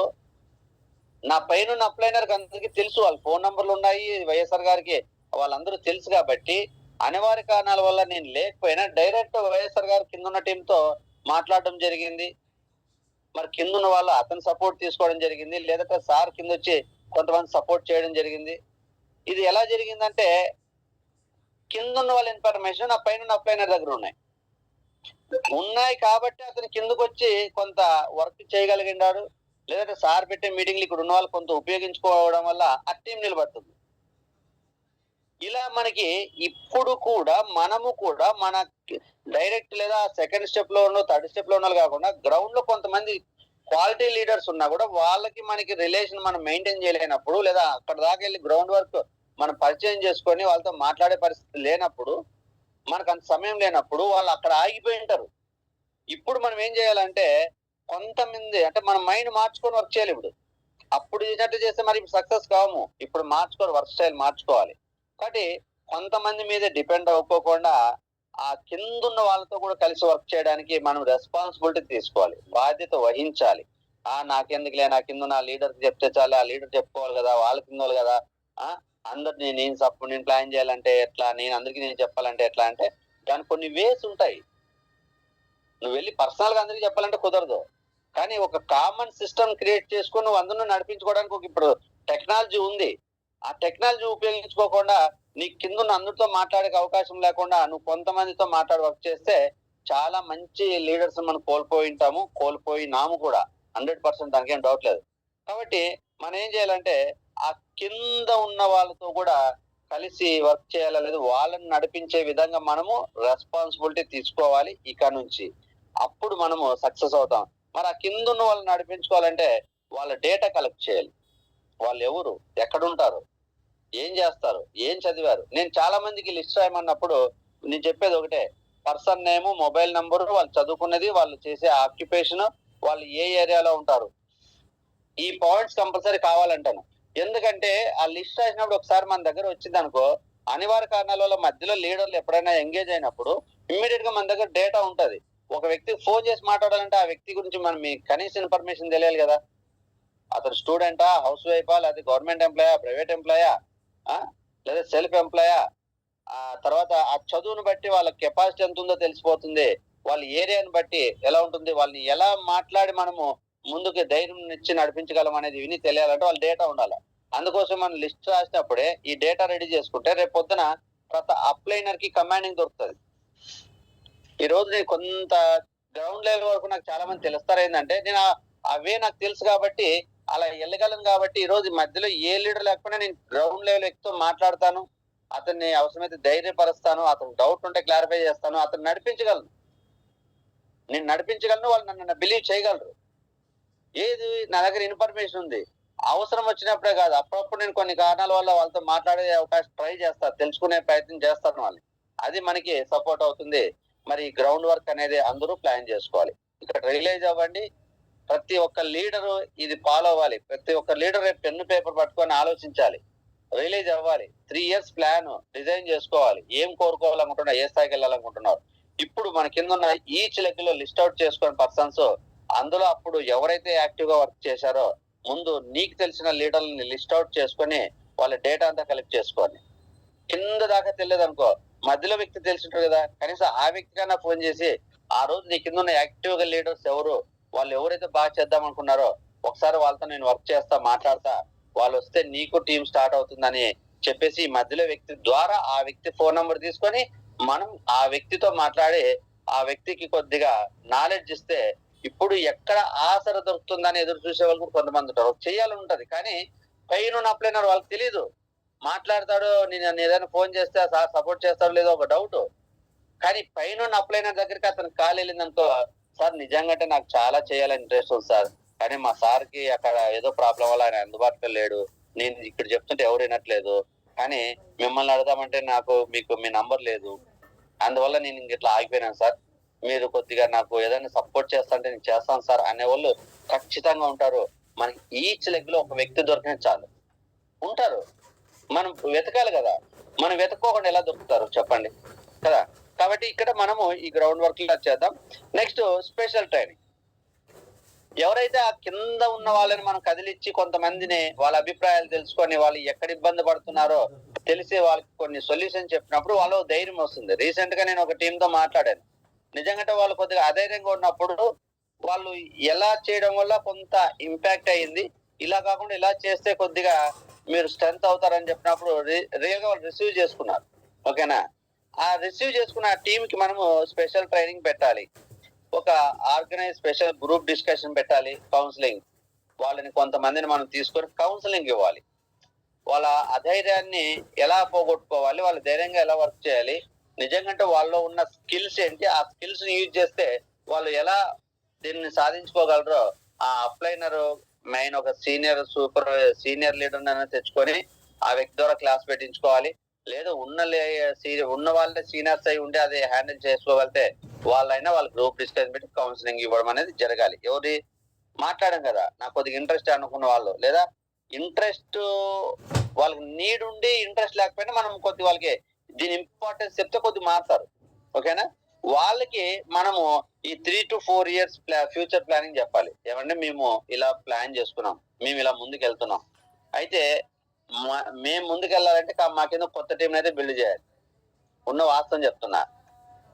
నా పైన అప్లైనర్ అందరికీ తెలుసు, వాళ్ళ ఫోన్ నంబర్లు ఉన్నాయి, వైఎస్ఆర్ గారికి వాళ్ళందరూ తెలుసు కాబట్టి అనివార్య కారణాల వల్ల నేను లేకపోయినా డైరెక్ట్ వైఎస్ఆర్ గారు కింద ఉన్న టీంతో మాట్లాడడం జరిగింది. మరి కింద ఉన్న వాళ్ళు అతను సపోర్ట్ తీసుకోవడం జరిగింది, లేదంటే సార్ కింద వచ్చి కొంతమంది సపోర్ట్ చేయడం జరిగింది. ఇది ఎలా జరిగిందంటే కింద ఉన్న వాళ్ళ ఇన్ఫర్మేషన్ ఆ పైన అప్లైనర్ దగ్గర ఉన్నాయి కాబట్టి అతను కిందకు వచ్చి కొంత వర్క్ చేయగలిగినాడు. లేదంటే సార్ పెట్టే మీటింగ్లు ఇక్కడ ఉన్న వాళ్ళు కొంత ఉపయోగించుకోవడం వల్ల ఆ టీం నిలబడుతుంది. ఇలా మనకి ఇప్పుడు కూడా మనము కూడా మన డైరెక్ట్ లేదా సెకండ్ స్టెప్ లో ఉన్న థర్డ్ స్టెప్ లో ఉన్న కాకుండా గ్రౌండ్ లో కొంతమంది క్వాలిటీ లీడర్స్ ఉన్నా కూడా వాళ్ళకి మనకి రిలేషన్ మనం మెయింటైన్ చేయలేనప్పుడు, లేదా అక్కడ దాకా వెళ్ళి గ్రౌండ్ వర్క్ మనం పరిచయం చేసుకొని వాళ్ళతో మాట్లాడే పరిస్థితి లేనప్పుడు, మనకు అంత సమయం లేనప్పుడు వాళ్ళు అక్కడ ఆగిపోయి ఉంటారు. ఇప్పుడు మనం ఏం చేయాలంటే కొంతమంది అంటే మన మైండ్ మార్చుకొని వర్క్ చేయాలి. ఇప్పుడు అప్పుడు చేసినట్టు చేస్తే మరి సక్సెస్ కావము. ఇప్పుడు మార్చుకోవాలి, వర్క్ స్టైల్ మార్చుకోవాలి. కాబట్టి కొంతమంది మీద డిపెండ్ అవ్వకోకుండా ఆ కిందున్న వాళ్ళతో కూడా కలిసి వర్క్ చేయడానికి మనం రెస్పాన్సిబిలిటీ తీసుకోవాలి, బాధ్యత వహించాలి. నాకెందుకులే, నా కింద నా లీడర్ చెప్తే చాలు, ఆ లీడర్ చెప్పుకోవాలి కదా, వాళ్ళ కింద కదా, అందరినీ నేను ప్లాన్ చేయాలంటే ఎట్లా, అందరికీ నేను చెప్పాలంటే ఎట్లా అంటే దానికి కొన్ని వేస్ ఉంటాయి. నువ్వు వెళ్ళి పర్సనల్ గా అందరికీ చెప్పాలంటే కుదరదు. కానీ ఒక కామన్ సిస్టమ్ క్రియేట్ చేసుకొని నువ్వు అందరిని నడిపించుకోవడానికి ఇప్పుడు టెక్నాలజీ ఉంది. ఆ టెక్నాలజీ ఉపయోగించుకోకుండా నీ కింద ఉన్న అందరితో మాట్లాడే అవకాశం లేకుండా నువ్వు కొంతమందితో మాట్లాడి వర్క్ చేస్తే చాలా మంచి లీడర్స్ మనం కోల్పోయినాము కూడా. 100% దానికేం డౌట్ లేదు. కాబట్టి మనం ఏం చేయాలంటే ఆ కింద ఉన్న వాళ్ళతో కూడా కలిసి వర్క్ చేయాలా, లేదు వాళ్ళని నడిపించే విధంగా మనము రెస్పాన్సిబిలిటీ తీసుకోవాలి ఇక నుంచి. అప్పుడు మనము సక్సెస్ అవుతాం. మరి ఆ కింద ఉన్న వాళ్ళని నడిపించుకోవాలంటే వాళ్ళ డేటా కలెక్ట్ చేయాలి. వాళ్ళు ఎవరు, ఎక్కడుంటారు, ఏం చేస్తారు, ఏం చదివారు. నేను చాలా మందికి లిస్ట్ రాయమన్నప్పుడు నేను చెప్పేది ఒకటే, పర్సన్ నేమ్, మొబైల్ నంబరు, వాళ్ళు చదువుకున్నది, వాళ్ళు చేసే ఆక్యుపేషన్, వాళ్ళు ఏ ఏరియాలో ఉంటారు, ఈ పాయింట్స్ కంపల్సరీ కావాలంటాను. ఎందుకంటే ఆ లిస్ట్ రాసినప్పుడు ఒకసారి మన దగ్గర వచ్చింది అనుకో, అనివార్య కారణాల వల్ల మధ్యలో లీడర్లు ఎప్పుడైనా ఎంగేజ్ అయినప్పుడు ఇమ్మీడియట్ గా మన దగ్గర డేటా ఉంటది. ఒక వ్యక్తికి ఫోన్ చేసి మాట్లాడాలంటే ఆ వ్యక్తి గురించి మనం కనీస ఇన్ఫర్మేషన్ తెలియాలి కదా. అతను స్టూడెంటా, హౌస్ వైఫా, లేదా గవర్నమెంట్ ఎంప్లాయా, ప్రైవేట్ ఎంప్లాయా, లేదా సెల్ఫ్ ఎంప్లాయా, ఆ తర్వాత ఆ చదువును బట్టి వాళ్ళ కెపాసిటీ ఎంత ఉందో తెలిసిపోతుంది. వాళ్ళ ఏరియాని బట్టి ఎలా ఉంటుంది, వాళ్ళని ఎలా మాట్లాడి మనము ముందుకు ధైర్యం ఇచ్చి నడిపించగలం అనేది విని తెలియాలంటే వాళ్ళ డేటా ఉండాలి. అందుకోసం మనం లిస్ట్ రాసినప్పుడే ఈ డేటా రెడీ చేసుకుంటే రేపు పొద్దున ప్రతి అప్లైనర్ కి కమాండింగ్ దొరుకుతుంది. ఈ రోజు నేను కొంత గ్రౌండ్ లెవెల్ వరకు నాకు చాలా మంది తెలుస్తారు. ఏంటంటే నేను అవే నాకు తెలుసు కాబట్టి అలా వెళ్ళగలను. కాబట్టి ఈ రోజు మధ్యలో ఏ లీడర్ లేకపోయినా నేను గ్రౌండ్ లెవెల్ ఎక్కువ మాట్లాడతాను, అతన్ని అవసరమైతే ధైర్యపరుస్తాను, అతను డౌట్ ఉంటే క్లారిఫై చేస్తాను, అతను నడిపించగలను. నేను నడిపించగలను, వాళ్ళు నన్ను బిలీవ్ చేయగలరు. ఏది నా దగ్గర ఇన్ఫర్మేషన్ ఉంది. అవసరం వచ్చినప్పుడే కాదు, అప్పుడప్పుడు నేను కొన్ని కారణాల వల్ల వాళ్ళతో మాట్లాడే అవకాశం ట్రై చేస్తాను, తెలుసుకునే ప్రయత్నం చేస్తాను వాళ్ళని. అది మనకి సపోర్ట్ అవుతుంది. మరి గ్రౌండ్ వర్క్ అనేది అందరూ ప్లాన్ చేసుకోవాలి. ఇక్కడ రియలైజ్ అవ్వండి, ప్రతి ఒక్క లీడరు ఇది ఫాలో అవ్వాలి. ప్రతి ఒక్క లీడర్ రేపు పెన్ను పేపర్ పట్టుకొని ఆలోచించాలి, రియలైజ్ అవ్వాలి. 3 years ప్లాన్ డిజైన్ చేసుకోవాలి. ఏం కోరుకోవాలనుకుంటున్నారు, ఏ స్థాయికి వెళ్ళాలనుకుంటున్నారు. ఇప్పుడు మన కింద ఉన్న ఈచ్ లెగ్ లో లిస్ట్ అవుట్ చేసుకున్న పర్సన్స్, అందులో అప్పుడు ఎవరైతే యాక్టివ్ గా వర్క్ చేశారో ముందు నీకు తెలిసిన లీడర్లని లిస్ట్ అవుట్ చేసుకొని వాళ్ళ డేటా అంతా కలెక్ట్ చేసుకోండి. కింద దాకా తెలియదు అనుకో, మధ్యలో వ్యక్తి తెలిసింటారు కదా, కనీసం ఆ వ్యక్తి కన్నా ఫోన్ చేసి ఆ రోజు నీ కింద ఉన్న యాక్టివ్ గా లీడర్స్ ఎవరు, వాళ్ళు ఎవరైతే బాగా చేద్దాం అనుకున్నారో ఒకసారి వాళ్ళతో నేను వర్క్ చేస్తా, మాట్లాడతా, వాళ్ళు వస్తే నీకు టీం స్టార్ట్ అవుతుందని చెప్పేసి ఈ మధ్యలో వ్యక్తి ద్వారా ఆ వ్యక్తి ఫోన్ నంబర్ తీసుకొని మనం ఆ వ్యక్తితో మాట్లాడి ఆ వ్యక్తికి కొద్దిగా నాలెడ్జ్ ఇస్తే ఇప్పుడు ఎక్కడ ఆసర దొరుకుతుందని ఎదురు చూసే వాళ్ళు కూడా కొంతమంది ఉంటారు. చేయాలని ఉంటది కానీ పైన అప్లైనర్ వాళ్ళకి తెలీదు. మాట్లాడతాడు, నేను ఏదైనా ఫోన్ చేస్తే సార్ సపోర్ట్ చేస్తాడో లేదో ఒక డౌట్. కానీ పైన అప్లైనర్ దగ్గరికి అతను కాల్ వెళ్ళిందనుకో, సార్ నిజంగా అంటే నాకు చాలా చేయాలని ఇంట్రెస్ట్ ఉంది సార్, కానీ మా సార్ కి అక్కడ ఏదో ప్రాబ్లం వల్ల ఆయన అందుబాటులో లేడు, నేను ఇక్కడ చెప్తుంటే ఎవరు వినట్లేదు, కానీ మిమ్మల్ని అడదామంటే మీకు మీ నంబర్ లేదు, అందువల్ల నేను ఇట్లా ఆగిపోయినాను సార్, మీరు కొద్దిగా నాకు ఏదైనా సపోర్ట్ చేస్తాంటే నేను చేస్తాను సార్ అనేవాళ్ళు ఖచ్చితంగా ఉంటారు. మనకి ఈచ్ లెగ్ లో ఒక వ్యక్తి దొరికిన చాలు ఉంటారు. మనం వెతకాలి కదా, మనం వెతుక్కోకుండా ఎలా దొరుకుతారు చెప్పండి కదా. కాబట్టి ఇక్కడ మనము ఈ గ్రౌండ్ వర్క్ చేద్దాం. Next special training. ఎవరైతే ఆ కింద ఉన్న వాళ్ళని మనం కదిలిచ్చి కొంతమందిని వాళ్ళ అభిప్రాయాలు తెలుసుకొని వాళ్ళు ఎక్కడ ఇబ్బంది పడుతున్నారో తెలిసి వాళ్ళకి కొన్ని సొల్యూషన్ చెప్పినప్పుడు వాళ్ళు ధైర్యం వస్తుంది. రీసెంట్ గా నేను ఒక టీమ్ తో మాట్లాడాను. నిజంగా వాళ్ళు కొద్దిగా అధైర్యంగా ఉన్నప్పుడు వాళ్ళు ఎలా చేయడం వల్ల కొంత ఇంపాక్ట్ అయ్యింది, ఇలా కాకుండా ఇలా చేస్తే కొద్దిగా మీరు స్ట్రెంత్ అవుతారని చెప్పినప్పుడు రియల్ గా వాళ్ళు రిసీవ్ చేసుకున్నారు. ఓకేనా. ఆ రిసీవ్ చేసుకున్న టీమ్ కి మనము స్పెషల్ ట్రైనింగ్ పెట్టాలి, ఒక ఆర్గనైజ్ స్పెషల్ గ్రూప్ డిస్కషన్ పెట్టాలి, కౌన్సిలింగ్. వాళ్ళని కొంతమందిని మనం తీసుకొని కౌన్సిలింగ్ ఇవ్వాలి. వాళ్ళ అధైర్యాన్ని ఎలా పోగొట్టుకోవాలి, వాళ్ళ ధైర్యంగా ఎలా వర్క్ చేయాలి, నిజంగా వాళ్ళలో ఉన్న స్కిల్స్ ఏంటి, ఆ స్కిల్స్ ని యూజ్ చేస్తే వాళ్ళు ఎలా దీన్ని సాధించుకోగలరో ఆ అప్లైనర్ మెయిన్ ఒక సీనియర్ లీడర్ తెచ్చుకొని ఆ వ్యక్తి ద్వారా క్లాస్ పెట్టించుకోవాలి. లేదా ఉన్న వాళ్ళే సీనియర్స్ అయి ఉండి అది హ్యాండిల్ చేసుకోగలితే వాళ్ళైనా వాళ్ళ గ్రూప్ డిస్కషన్ పెట్టి కౌన్సిలింగ్ ఇవ్వడం అనేది జరగాలి. ఎవరి మాట్లాడడం కదా, నాకు కొద్దిగా ఇంట్రెస్ట్ అనుకున్న వాళ్ళు, లేదా ఇంట్రెస్ట్ వాళ్ళకి నీడ్ ఉండి ఇంట్రెస్ట్ లేకపోయినా మనం కొద్ది వాళ్ళకి దీని ఇంపార్టెన్స్ చెప్తే కొద్ది మారుతారు. ఓకేనా. వాళ్ళకి మనము ఈ 3 to 4 years ఫ్యూచర్ ప్లానింగ్ చెప్పాలి. ఏమంటే మేము ఇలా ప్లాన్ చేసుకున్నాం, మేము ఇలా ముందుకు వెళ్తున్నాం, అయితే మేము ముందుకు వెళ్ళాలంటే మా కింద కొత్త టీం అయితే బిల్డ్ చేయాలి. ఉన్న వాస్తవం చెప్తున్నా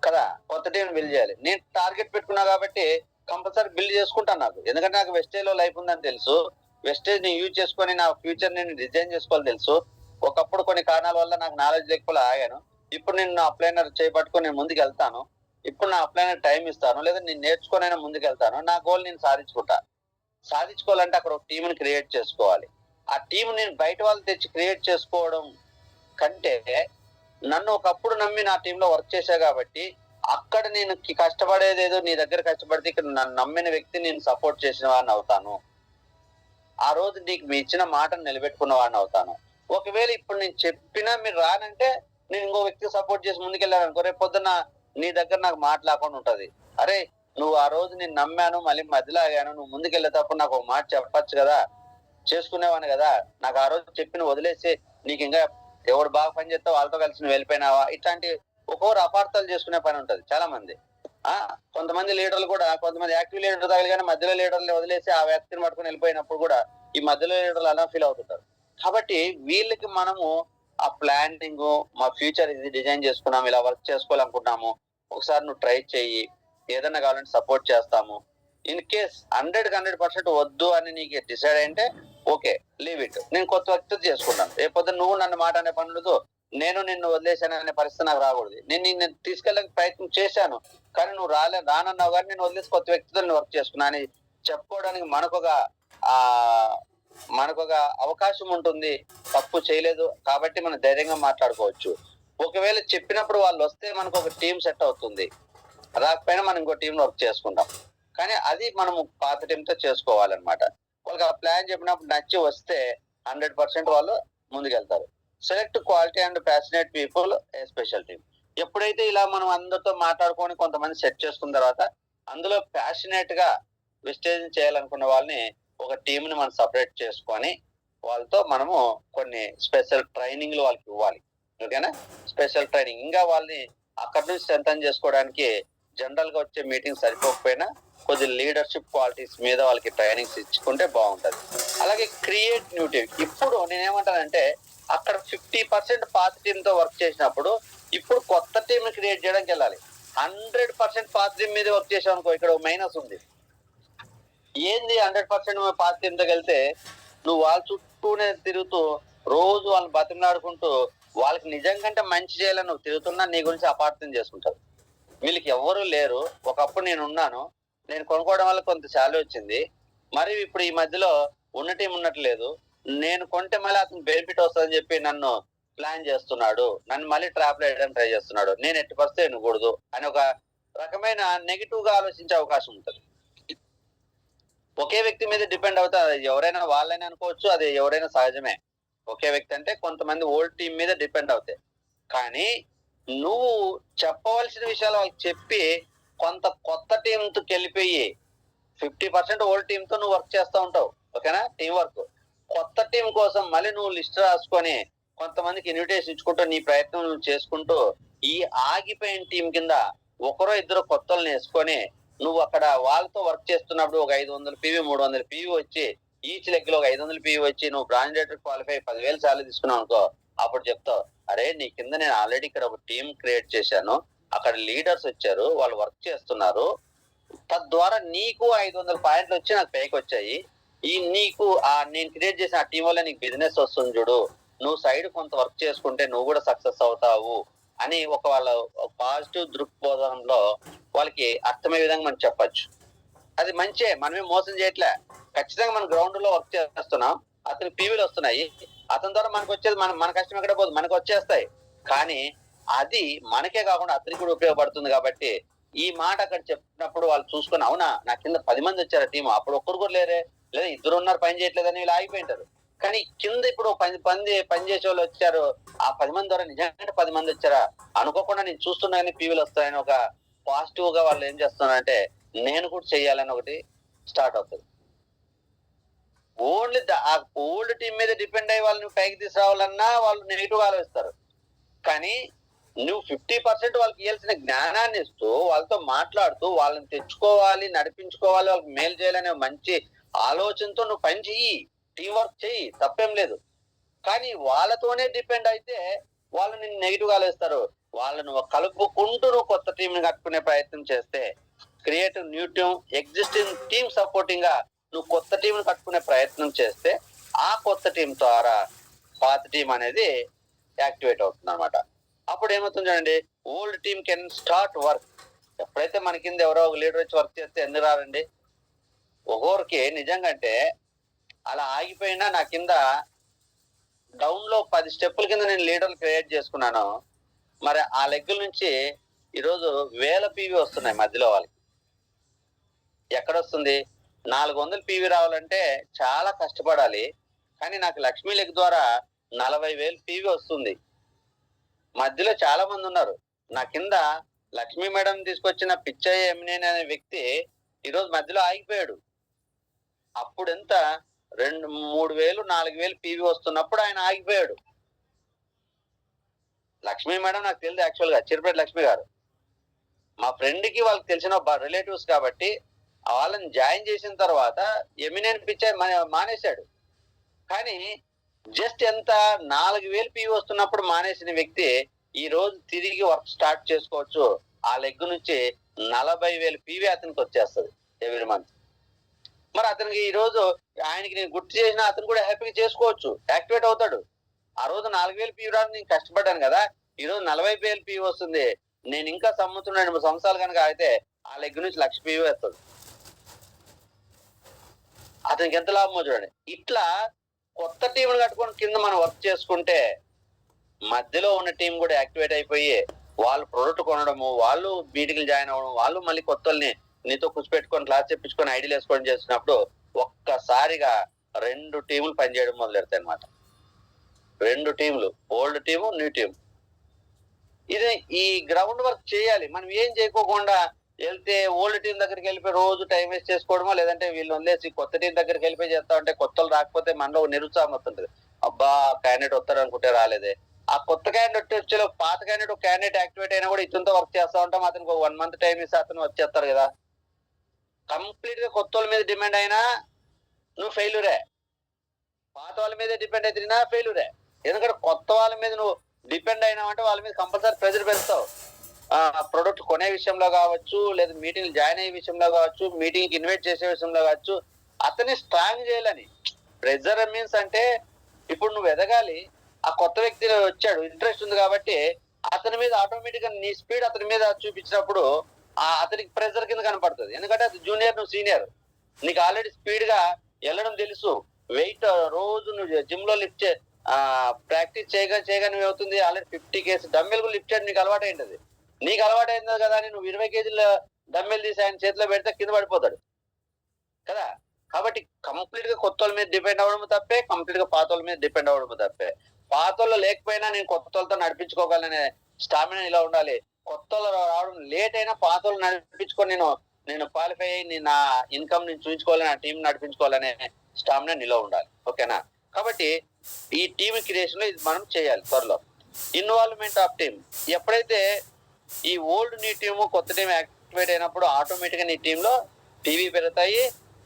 కదా, కొత్త టీం బిల్డ్ చేయాలి. నేను టార్గెట్ పెట్టుకున్నా కాబట్టి కంపల్సరీ బిల్డ్ చేసుకుంటాను. ఎందుకంటే నాకు వెస్టేజ్ లో లైఫ్ ఉందని తెలుసు. వెస్టేజ్ ని యూజ్ చేసుకొని నా ఫ్యూచర్ నేను డిజైన్ చేసుకోవాలి తెలుసు. ఒకప్పుడు కొన్ని కారణాల వల్ల నాకు నాలెడ్జ్ లేకపోతే ఆగాను. ఇప్పుడు నేను నా అప్లైనర్ చేపట్టుకొని నేను ముందుకు వెళ్తాను. ఇప్పుడు నా అప్లైనర్ టైం ఇస్తాను, లేదా నేను నేర్చుకునైనా ముందుకు వెళ్తాను. నా గోల్ నేను సాధించుకుంటా. సాధించుకోవాలంటే అక్కడ ఒక టీంని క్రియేట్ చేసుకోవాలి. ఆ టీం నేను బయట వాళ్ళు తెచ్చి క్రియేట్ చేసుకోవడం కంటే, నన్ను ఒకప్పుడు నమ్మి నా టీంలో వర్క్ చేశా కాబట్టి అక్కడ నేను కష్టపడేదేదో నీ దగ్గర కష్టపడితే ఇక్కడ నన్ను నమ్మిన వ్యక్తి నేను సపోర్ట్ చేసిన వాడిని అవుతాను. ఆ రోజు నీకు మీ ఇచ్చిన మాటను నిలబెట్టుకున్న వాడిని అవుతాను. ఒకవేళ ఇప్పుడు నేను చెప్పినా మీరు రానంటే నేను ఇంకో వ్యక్తి సపోర్ట్ చేసి ముందుకెళ్ళాను అనుకో, రేపు పొద్దున్న నీ దగ్గర నాకు మాట్లాడకుండా ఉంటది. అరే నువ్వు ఆ రోజు నేను నమ్మాను, మళ్ళీ మధ్యలో ఆగాను, నువ్వు ముందుకెళ్ళేటప్పుడు నాకు ఒక మాట చెప్పచ్చు కదా, చేసుకునేవాని కదా, నాకు ఆ రోజు చెప్పిన వదిలేసి నీకు ఇంకా ఎవడు బాగా పని చేస్తే వాళ్ళతో కలిసి నువ్వు వెళ్ళిపోయినావా, ఇట్లాంటి ఒక్కొక్కరు అపార్థాలు చేసుకునే పని ఉంటది చాలా మంది. కొంతమంది లీడర్లు కూడా, కొంతమంది యాక్టివ్ లీడర్ తగలిగానే మధ్యలో లీడర్లు వదిలేసి ఆ వ్యక్తిని పట్టుకుని వెళ్ళిపోయినప్పుడు కూడా ఈ మధ్యలో లీడర్లు అలా ఫీల్ అవుతుంటారు. కాబట్టి వీళ్ళకి మనము ఆ ప్లానింగ్, మా ఫ్యూచర్ ఇది డిజైన్ చేసుకున్నాము, ఇలా వర్క్ చేసుకోవాలనుకుంటున్నాము, ఒకసారి నువ్వు ట్రై చెయ్యి, ఏదన్నా కావాలంటే సపోర్ట్ చేస్తాము. ఇన్ కేస్ 100% వద్దు అని నీకు డిసైడ్ అంటే ఓకే, లీవ్ ఇట్, నేను కొత్త వ్యక్తి చేసుకుంటాను. రేపొద్దు నువ్వు నన్ను మాట అనే పని ఉండదు, నేను నిన్ను వదిలేశాను అనే పరిస్థితి నాకు రాకూడదు. నేను నిన్ను తీసుకెళ్ళడానికి ప్రయత్నం చేశాను, కానీ నువ్వు రానన్నావు, కానీ నేను వదిలేసి కొత్త వ్యక్తితో నేను వర్క్ చేసుకున్నా అని చెప్పుకోవడానికి మనకొక అవకాశం ఉంటుంది. తప్పు చేయలేదు కాబట్టి మనం ధైర్యంగా మాట్లాడుకోవచ్చు. ఒకవేళ చెప్పినప్పుడు వాళ్ళు వస్తే మనకు ఒక టీం సెట్ అవుతుంది, రాకపోయినా మనం ఇంకో టీం వర్క్ చేసుకుంటాం. కానీ అది మనము పాత టీంతో చేసుకోవాలన్నమాట. వాళ్ళకి ఆ ప్లాన్ చెప్పినప్పుడు నచ్చి వస్తే 100% వాళ్ళు ముందుకెళ్తారు. Select quality and passionate people a special team. ఎప్పుడైతే ఇలా మనం అందరితో మాట్లాడుకొని కొంతమంది సెట్ చేసుకున్న తర్వాత అందులో ప్యాషనేట్ గా విస్టేజ్ చేయాలనుకున్న వాళ్ళని ఒక టీం ని మనం సపరేట్ చేసుకొని వాళ్ళతో మనము కొన్ని స్పెషల్ ట్రైనింగ్లు వాళ్ళకి ఇవ్వాలి. ఓకేనా? స్పెషల్ ట్రైనింగ్ ఇంకా వాళ్ళని అక్కడి నుంచి స్ట్రెంథన్ చేసుకోవడానికి జనరల్ గా వచ్చే మీటింగ్ సరిపోకపోయినా కొద్ది లీడర్షిప్ క్వాలిటీస్ మీద వాళ్ళకి ట్రైనింగ్స్ ఇచ్చుకుంటే బాగుంటది. అలాగే క్రియేట్ న్యూ టీమ్. ఇప్పుడు నేనేమంటానంటే అక్కడ 50% పాత టీమ్ తో వర్క్ చేసినప్పుడు ఇప్పుడు కొత్త టీం ని క్రియేట్ చేయడానికి వెళ్ళాలి. 100% పాత టీం మీద వర్క్ చేసాం అనుకో, ఇక్కడ మైనస్ ఉంది. ఏంది 100% పాత టీంతో వెళ్తే నువ్వు వాళ్ళ చుట్టూనే తిరుగుతూ రోజు వాళ్ళని బతిమలాడుకుంటూ వాళ్ళకి నిజంగా మంచి చేయాలని నువ్వు తిరుగుతున్నా నీ గురించి అపార్థం చేసుకుంటారు. వీళ్ళకి ఎవ్వరూ లేరు, ఒకప్పుడు నేను ఉన్నాను, నేను కొనుక్కోవడం వల్ల కొంత శాలరీ వచ్చింది, మరి ఇప్పుడు ఈ మధ్యలో ఉన్న టీం ఉన్నట్లేదు, నేను కొంటే మళ్ళీ అతను బెనిఫిట్ వస్తుందని చెప్పి నన్ను ప్లాన్ చేస్తున్నాడు, నన్ను మళ్ళీ ట్రాప్ లో వేయడానికి ట్రై చేస్తున్నాడు, నేను ఎట్టి పరిస్థితి ఎన్నకూడదు అని ఒక రకమైన నెగిటివ్ గా ఆలోచించే అవకాశం ఉంటుంది. ఒకే వ్యక్తి మీద డిపెండ్ అవుతా, ఎవరైనా వాళ్ళని అనుకోవచ్చు, అది ఎవరైనా సహజమే. ఒకే వ్యక్తి అంటే కొంతమంది ఓల్డ్ టీం మీద డిపెండ్ అవుతాయి. కానీ నువ్వు చెప్పవలసిన విషయాలు వాళ్ళకి చెప్పి కొంత కొత్త టీంతో వెళ్ళిపోయి 50% ఓల్డ్ టీమ్ తో నువ్వు వర్క్ చేస్తూ ఉంటావు. ఓకేనా? Team work. కొత్త టీం కోసం మళ్ళీ నువ్వు లిస్ట్ రాసుకొని కొంతమందికి ఇన్విటేషన్ ఇచ్చుకుంటూ నీ ప్రయత్నం నువ్వు చేసుకుంటూ ఈ ఆగిపోయిన టీం కింద ఒకరో ఇద్దరు కొత్తలను వేసుకొని నువ్వు అక్కడ వాళ్ళతో వర్క్ చేస్తున్నప్పుడు ఒక 500 PV 300 PV వచ్చి ఈచ్ లెగ్ లో ఒక 500 PV వచ్చి నువ్వు బ్రాంచ్ డైరెక్టర్ క్వాలిఫై 10,000 సాలరీ తీసుకున్నావు అనుకో, అప్పుడు చెప్తావు, అరే నీ కింద నేను ఆల్రెడీ ఇక్కడ ఒక టీం క్రియేట్ చేశాను, అక్కడ లీడర్స్ వచ్చారు, వాళ్ళు వర్క్ చేస్తున్నారు, తద్వారా నీకు 500 పాయింట్లు వచ్చి నాకు పైకి వచ్చాయి, ఈ నీకు నేను క్రియేట్ చేసిన ఆ టీం వల్ల నీకు బిజినెస్ వస్తుంది చూడు, నువ్వు సైడ్ కొంత వర్క్ చేసుకుంటే నువ్వు కూడా సక్సెస్ అవుతావు అని ఒక వాళ్ళ పాజిటివ్ దృక్పథంలో వాళ్ళకి అర్థమయ్యే విధంగా మనం చెప్పచ్చు. అది మంచే, మనమే మోసం చేయట్లే. ఖచ్చితంగా మనం గ్రౌండ్ లో వర్క్ చేస్తున్నాం, అతనికి పీవీలు వస్తున్నాయి, అతని ద్వారా మనకు వచ్చేది మన కష్టం ఎక్కడ పోదు, మనకు వచ్చేస్తాయి. కానీ అది మనకే కాకుండా అతనికి కూడా ఉపయోగపడుతుంది. కాబట్టి ఈ మాట అక్కడ చెప్పినప్పుడు వాళ్ళు చూసుకొని, అవునా నా కింద 10 మంది వచ్చారు టీం, అప్పుడు ఒక్కరు కూడా లేరే, లేదా 2 ఉన్నారు పని చేయట్లేదని వీళ్ళు ఆగిపోయింటారు. కానీ కింద ఇప్పుడు 10 పని చేసే వాళ్ళు వచ్చారు, ఆ 10 మంది ద్వారా నిజంగా 10 మంది వచ్చారా, అనుకోకుండా నేను చూస్తున్నా కానీ పీవీలు వస్తాయని ఒక పాజిటివ్ గా వాళ్ళు ఏం చేస్తున్నారంటే నేను కూడా చెయ్యాలని ఒకటి స్టార్ట్ అవుతుంది. ఓన్లీ ఆ ఓల్డ్ టీం మీద డిపెండ్ అయ్యి వాళ్ళని పైకి తీసుకురావాలన్నా వాళ్ళు నెగిటివ్ ఆలోచిస్తారు. కానీ నువ్వు 50% వాళ్ళకి ఇవ్వాల్సిన జ్ఞానాన్ని ఇస్తూ వాళ్ళతో మాట్లాడుతూ వాళ్ళని తెచ్చుకోవాలి, నడిపించుకోవాలి, వాళ్ళకి మేలు చేయాలనే మంచి ఆలోచనతో నువ్వు పని చెయ్యి, టీం వర్క్ చెయ్యి, తప్పేం లేదు. కానీ వాళ్ళతోనే డిపెండ్ అయితే వాళ్ళు నిన్ను నెగిటివ్ ఆలోచిస్తారు. వాళ్ళను కలుపుకుంటూ నువ్వు కొత్త టీం ని కట్టుకునే ప్రయత్నం చేస్తే creative new team, existing team supporting గా నువ్వు కొత్త టీంను కట్టుకునే ప్రయత్నం చేస్తే ఆ కొత్త టీం ద్వారా పాత టీం అనేది యాక్టివేట్ అవుతుంది అనమాట. అప్పుడు ఏమవుతుంది చూడండి, old team can start work. ఎప్పుడైతే మన కింద ఎవరో ఒక లీడర్ వచ్చి వర్క్ చేస్తే ఎందుకు రారండి? ఒక్కొక్కరికి నిజంగా అంటే అలా ఆగిపోయినా నా కింద డౌన్ లో 10 స్టెప్పుల కింద నేను లీడర్లు క్రియేట్ చేసుకున్నాను. మరి ఆ లెగ్గుల నుంచి ఈరోజు 1000 పీవీ వస్తున్నాయి మధ్యలో వాళ్ళకి. ఎక్కడొస్తుంది? 400 పీవీ రావాలంటే చాలా కష్టపడాలి. కానీ నాకు లక్ష్మీ లెగ్ ద్వారా 40,000 పీవీ వస్తుంది. మధ్యలో చాలా మంది ఉన్నారు. నా కింద లక్ష్మీ మేడం తీసుకొచ్చిన పిచ్చయ్య ఎమినేని అనే వ్యక్తి ఈరోజు మధ్యలో ఆగిపోయాడు. అప్పుడు ఎంత 2, 3,000, 4,000 పీవీ వస్తున్నప్పుడు ఆయన ఆగిపోయాడు. లక్ష్మీ మేడం నాకు తెలియదు యాక్చువల్ గా, చిరుపేట లక్ష్మి గారు మా ఫ్రెండ్ కి వాళ్ళకి తెలిసిన రిలేటివ్స్ కాబట్టి వాళ్ళని జాయిన్ చేసిన తర్వాత ఎమినేని పిచ్చయ్య మానేశాడు. కానీ జస్ట్ ఎంత 4,000 పీవీ వస్తున్నప్పుడు మానేసిన వ్యక్తి ఈ రోజు తిరిగి వర్క్ స్టార్ట్ చేసుకోవచ్చు. ఆ లెగ్ నుంచి 40,000 పీవీ అతనికి వచ్చేస్తుంది ఎవ్రీ మంత్. మరి అతనికి ఈ రోజు ఆయనకి నేను గుర్తు చేసినా అతను కూడా హ్యాపీగా చేసుకోవచ్చు, యాక్టివేట్ అవుతాడు. ఆ రోజు 4,000 పీవీ రాదు, నేను కష్టపడ్డాను కదా, ఈ రోజు 40,000 పీవీ వస్తుంది. నేను ఇంకా 2 సంవత్సరాలు కనుక అయితే ఆ లెగ్ నుంచి 1,00,000 పీవీ వస్తుంది. అతనికి ఎంత లాభమో చూడండి. ఇట్లా కొత్త టీంను కట్టుకొని కింద మనం వర్క్ చేసుకుంటే మధ్యలో ఉన్న టీం కూడా యాక్టివేట్ అయిపోయి వాళ్ళు ప్రొడక్ట్ కొనడము, వాళ్ళు మీటింగ్లు జాయిన్ అవ్వడం, వాళ్ళు మళ్ళీ కొత్తల్ని నీతో కూర్చోపెట్టుకొని క్లాస్ చెప్పించుకొని ఐడియాలు వేసుకొని చేసినప్పుడు ఒక్కసారిగా 2 టీములు పనిచేయడం మొదలెడతాయి అనమాట. 2 టీములు, ఓల్డ్ టీము, న్యూ టీం. ఇది ఈ గ్రౌండ్ వర్క్ చేయాలి. మనం ఏం చేయకోకుండా వెళ్తే ఓల్డ్ టీం దగ్గరికి వెళ్ళిపోయి రోజు టైం వేస్ట్ చేసుకోవడమో, లేదంటే వీళ్ళు వదిలేసి కొత్త టీం దగ్గరికి వెళ్ళిపోయి చేస్తా ఉంటే కొత్తలు రాకపోతే మనలో నిరుత్సాహం వస్తుంటది. అబ్బా క్యాండిడేట్ వస్తారు అనుకుంటే రాలేదే. ఆ కొత్త క్యాండిడేట్ వచ్చే పాత క్యాండిడేట్ ఒక క్యాండిడేట్ యాక్టివేట్ అయినా కూడా ఇతనితో వర్క్ చేస్తా ఉంటాం. అతనికి 1 మంత్ టైం ఇస్తే అతను వచ్చేస్తారు కదా. కంప్లీట్ గా కొత్త వాళ్ళ మీద డిపెండ్ అయినా నువ్వు ఫెయిల్యూరే, పాత వాళ్ళ మీద డిపెండ్ అయినా ఫెయిల్యూరే. ఎందుకంటే కొత్త వాళ్ళ మీద నువ్వు డిపెండ్ అయినావంటే వాళ్ళ మీద కంపల్సరీ ప్రెజర్ పెడతావు. ప్రొడక్ట్ కొనే విషయంలో కావచ్చు, లేదా మీటింగ్ జాయిన్ అయ్యే విషయంలో కావచ్చు, మీటింగ్ ఇన్వైట్ చేసే విషయంలో కావచ్చు, అతన్ని స్ట్రాంగ్ చేయాలని. ప్రెజర్ మీన్స్ అంటే ఇప్పుడు నువ్వు ఎదగాలి, ఆ కొత్త వ్యక్తి వచ్చాడు, ఇంట్రెస్ట్ ఉంది కాబట్టి అతని మీద ఆటోమేటిక్ గా నీ స్పీడ్ అతని మీద చూపించినప్పుడు అతనికి ప్రెజర్ కింద కనపడుతుంది. ఎందుకంటే అది జూనియర్, నువ్వు సీనియర్, నీకు ఆల్రెడీ స్పీడ్ గా వెళ్ళడం తెలుసు. వెయిట్ రోజు నువ్వు జిమ్ లో లిఫ్ట్ ప్రాక్టీస్ చేయగా నువ్వు అవుతుంది ఆల్రెడీ 50 kgs డమ్మెల్ లిఫ్ట్ చేయడం నీకు అలవాటు అయింది. నీకు అలవాటు అయింది కదా అని నువ్వు 20 kg డమ్మెల్ తీసి ఆయన చేతిలో పెడితే కింద పడిపోతాడు కదా. కాబట్టి కంప్లీట్ గా కొత్త వాళ్ళ మీద డిపెండ్ అవ్వడం తప్పే, కంప్లీట్ గా పాత వాళ్ళ మీద డిపెండ్ అవ్వడం తప్పే. పాత వాళ్ళు లేకపోయినా నేను కొత్త వాళ్ళతో నడిపించుకోగలనే స్టామినా ఇలా ఉండాలి. కొత్త వాళ్ళు రావడం లేట్ అయినా పాత వాళ్ళు నడిపించుకొని నేను క్వాలిఫై అయ్యి నా ఇన్కమ్ నేను చూపించుకోవాలి, నా టీం నడిపించుకోవాలనే స్టామినా నిలో ఉండాలి. ఓకేనా? కాబట్టి ఈ టీమ్ క్రియేషన్ లో ఇది మనం చేయాలి త్వరలో. Involvement of team. ఎప్పుడైతే ఈ ఓల్డ్ నీ టీము కొత్త టీం యాక్టివేట్ అయినప్పుడు ఆటోమేటిక్ గా నీ టీంలో టీవీ పెరుగుతాయి,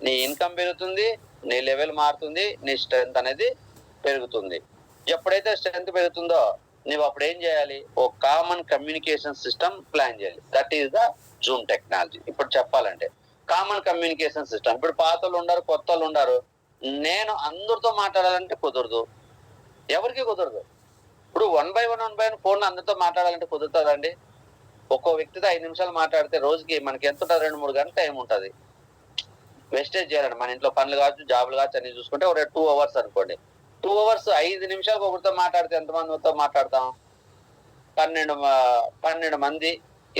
నీ ఇన్కమ్ పెరుగుతుంది, నీ లెవెల్ మారుతుంది, నీ స్ట్రెంత్ అనేది పెరుగుతుంది. ఎప్పుడైతే స్ట్రెంత్ పెరుగుతుందో నువ్వు అప్పుడు ఏం చేయాలి? ఓ కామన్ కమ్యూనికేషన్ సిస్టమ్ ప్లాన్ చేయాలి. That is the Zoom technology. ఇప్పుడు చెప్పాలంటే కామన్ కమ్యూనికేషన్ సిస్టమ్. ఇప్పుడు పాత వాళ్ళు ఉండరు, కొత్త వాళ్ళు ఉండరు. నేను అందరితో మాట్లాడాలంటే కుదరదు, ఎవరికి కుదరదు. ఇప్పుడు 1 by 1 ఫోన్ అందరితో మాట్లాడాలంటే కుదురుతుందండి? ఒక్కో వ్యక్తితో 5 నిమిషాలు మాట్లాడితే రోజుకి మనకి ఎంత ఉంటుంది? 2-3 గంటల టైం ఉంటుంది. వేస్టేజ్ చేయాలండి. మన ఇంట్లో పనులు కావచ్చు, జాబులు కావచ్చు అన్ని చూసుకుంటే ఒక 2 hours అనుకోండి. 2 hours 5 నిమిషాలకు ఒకరితో మాట్లాడితే ఎంతమందితో మాట్లాడతాం? 12 మంది,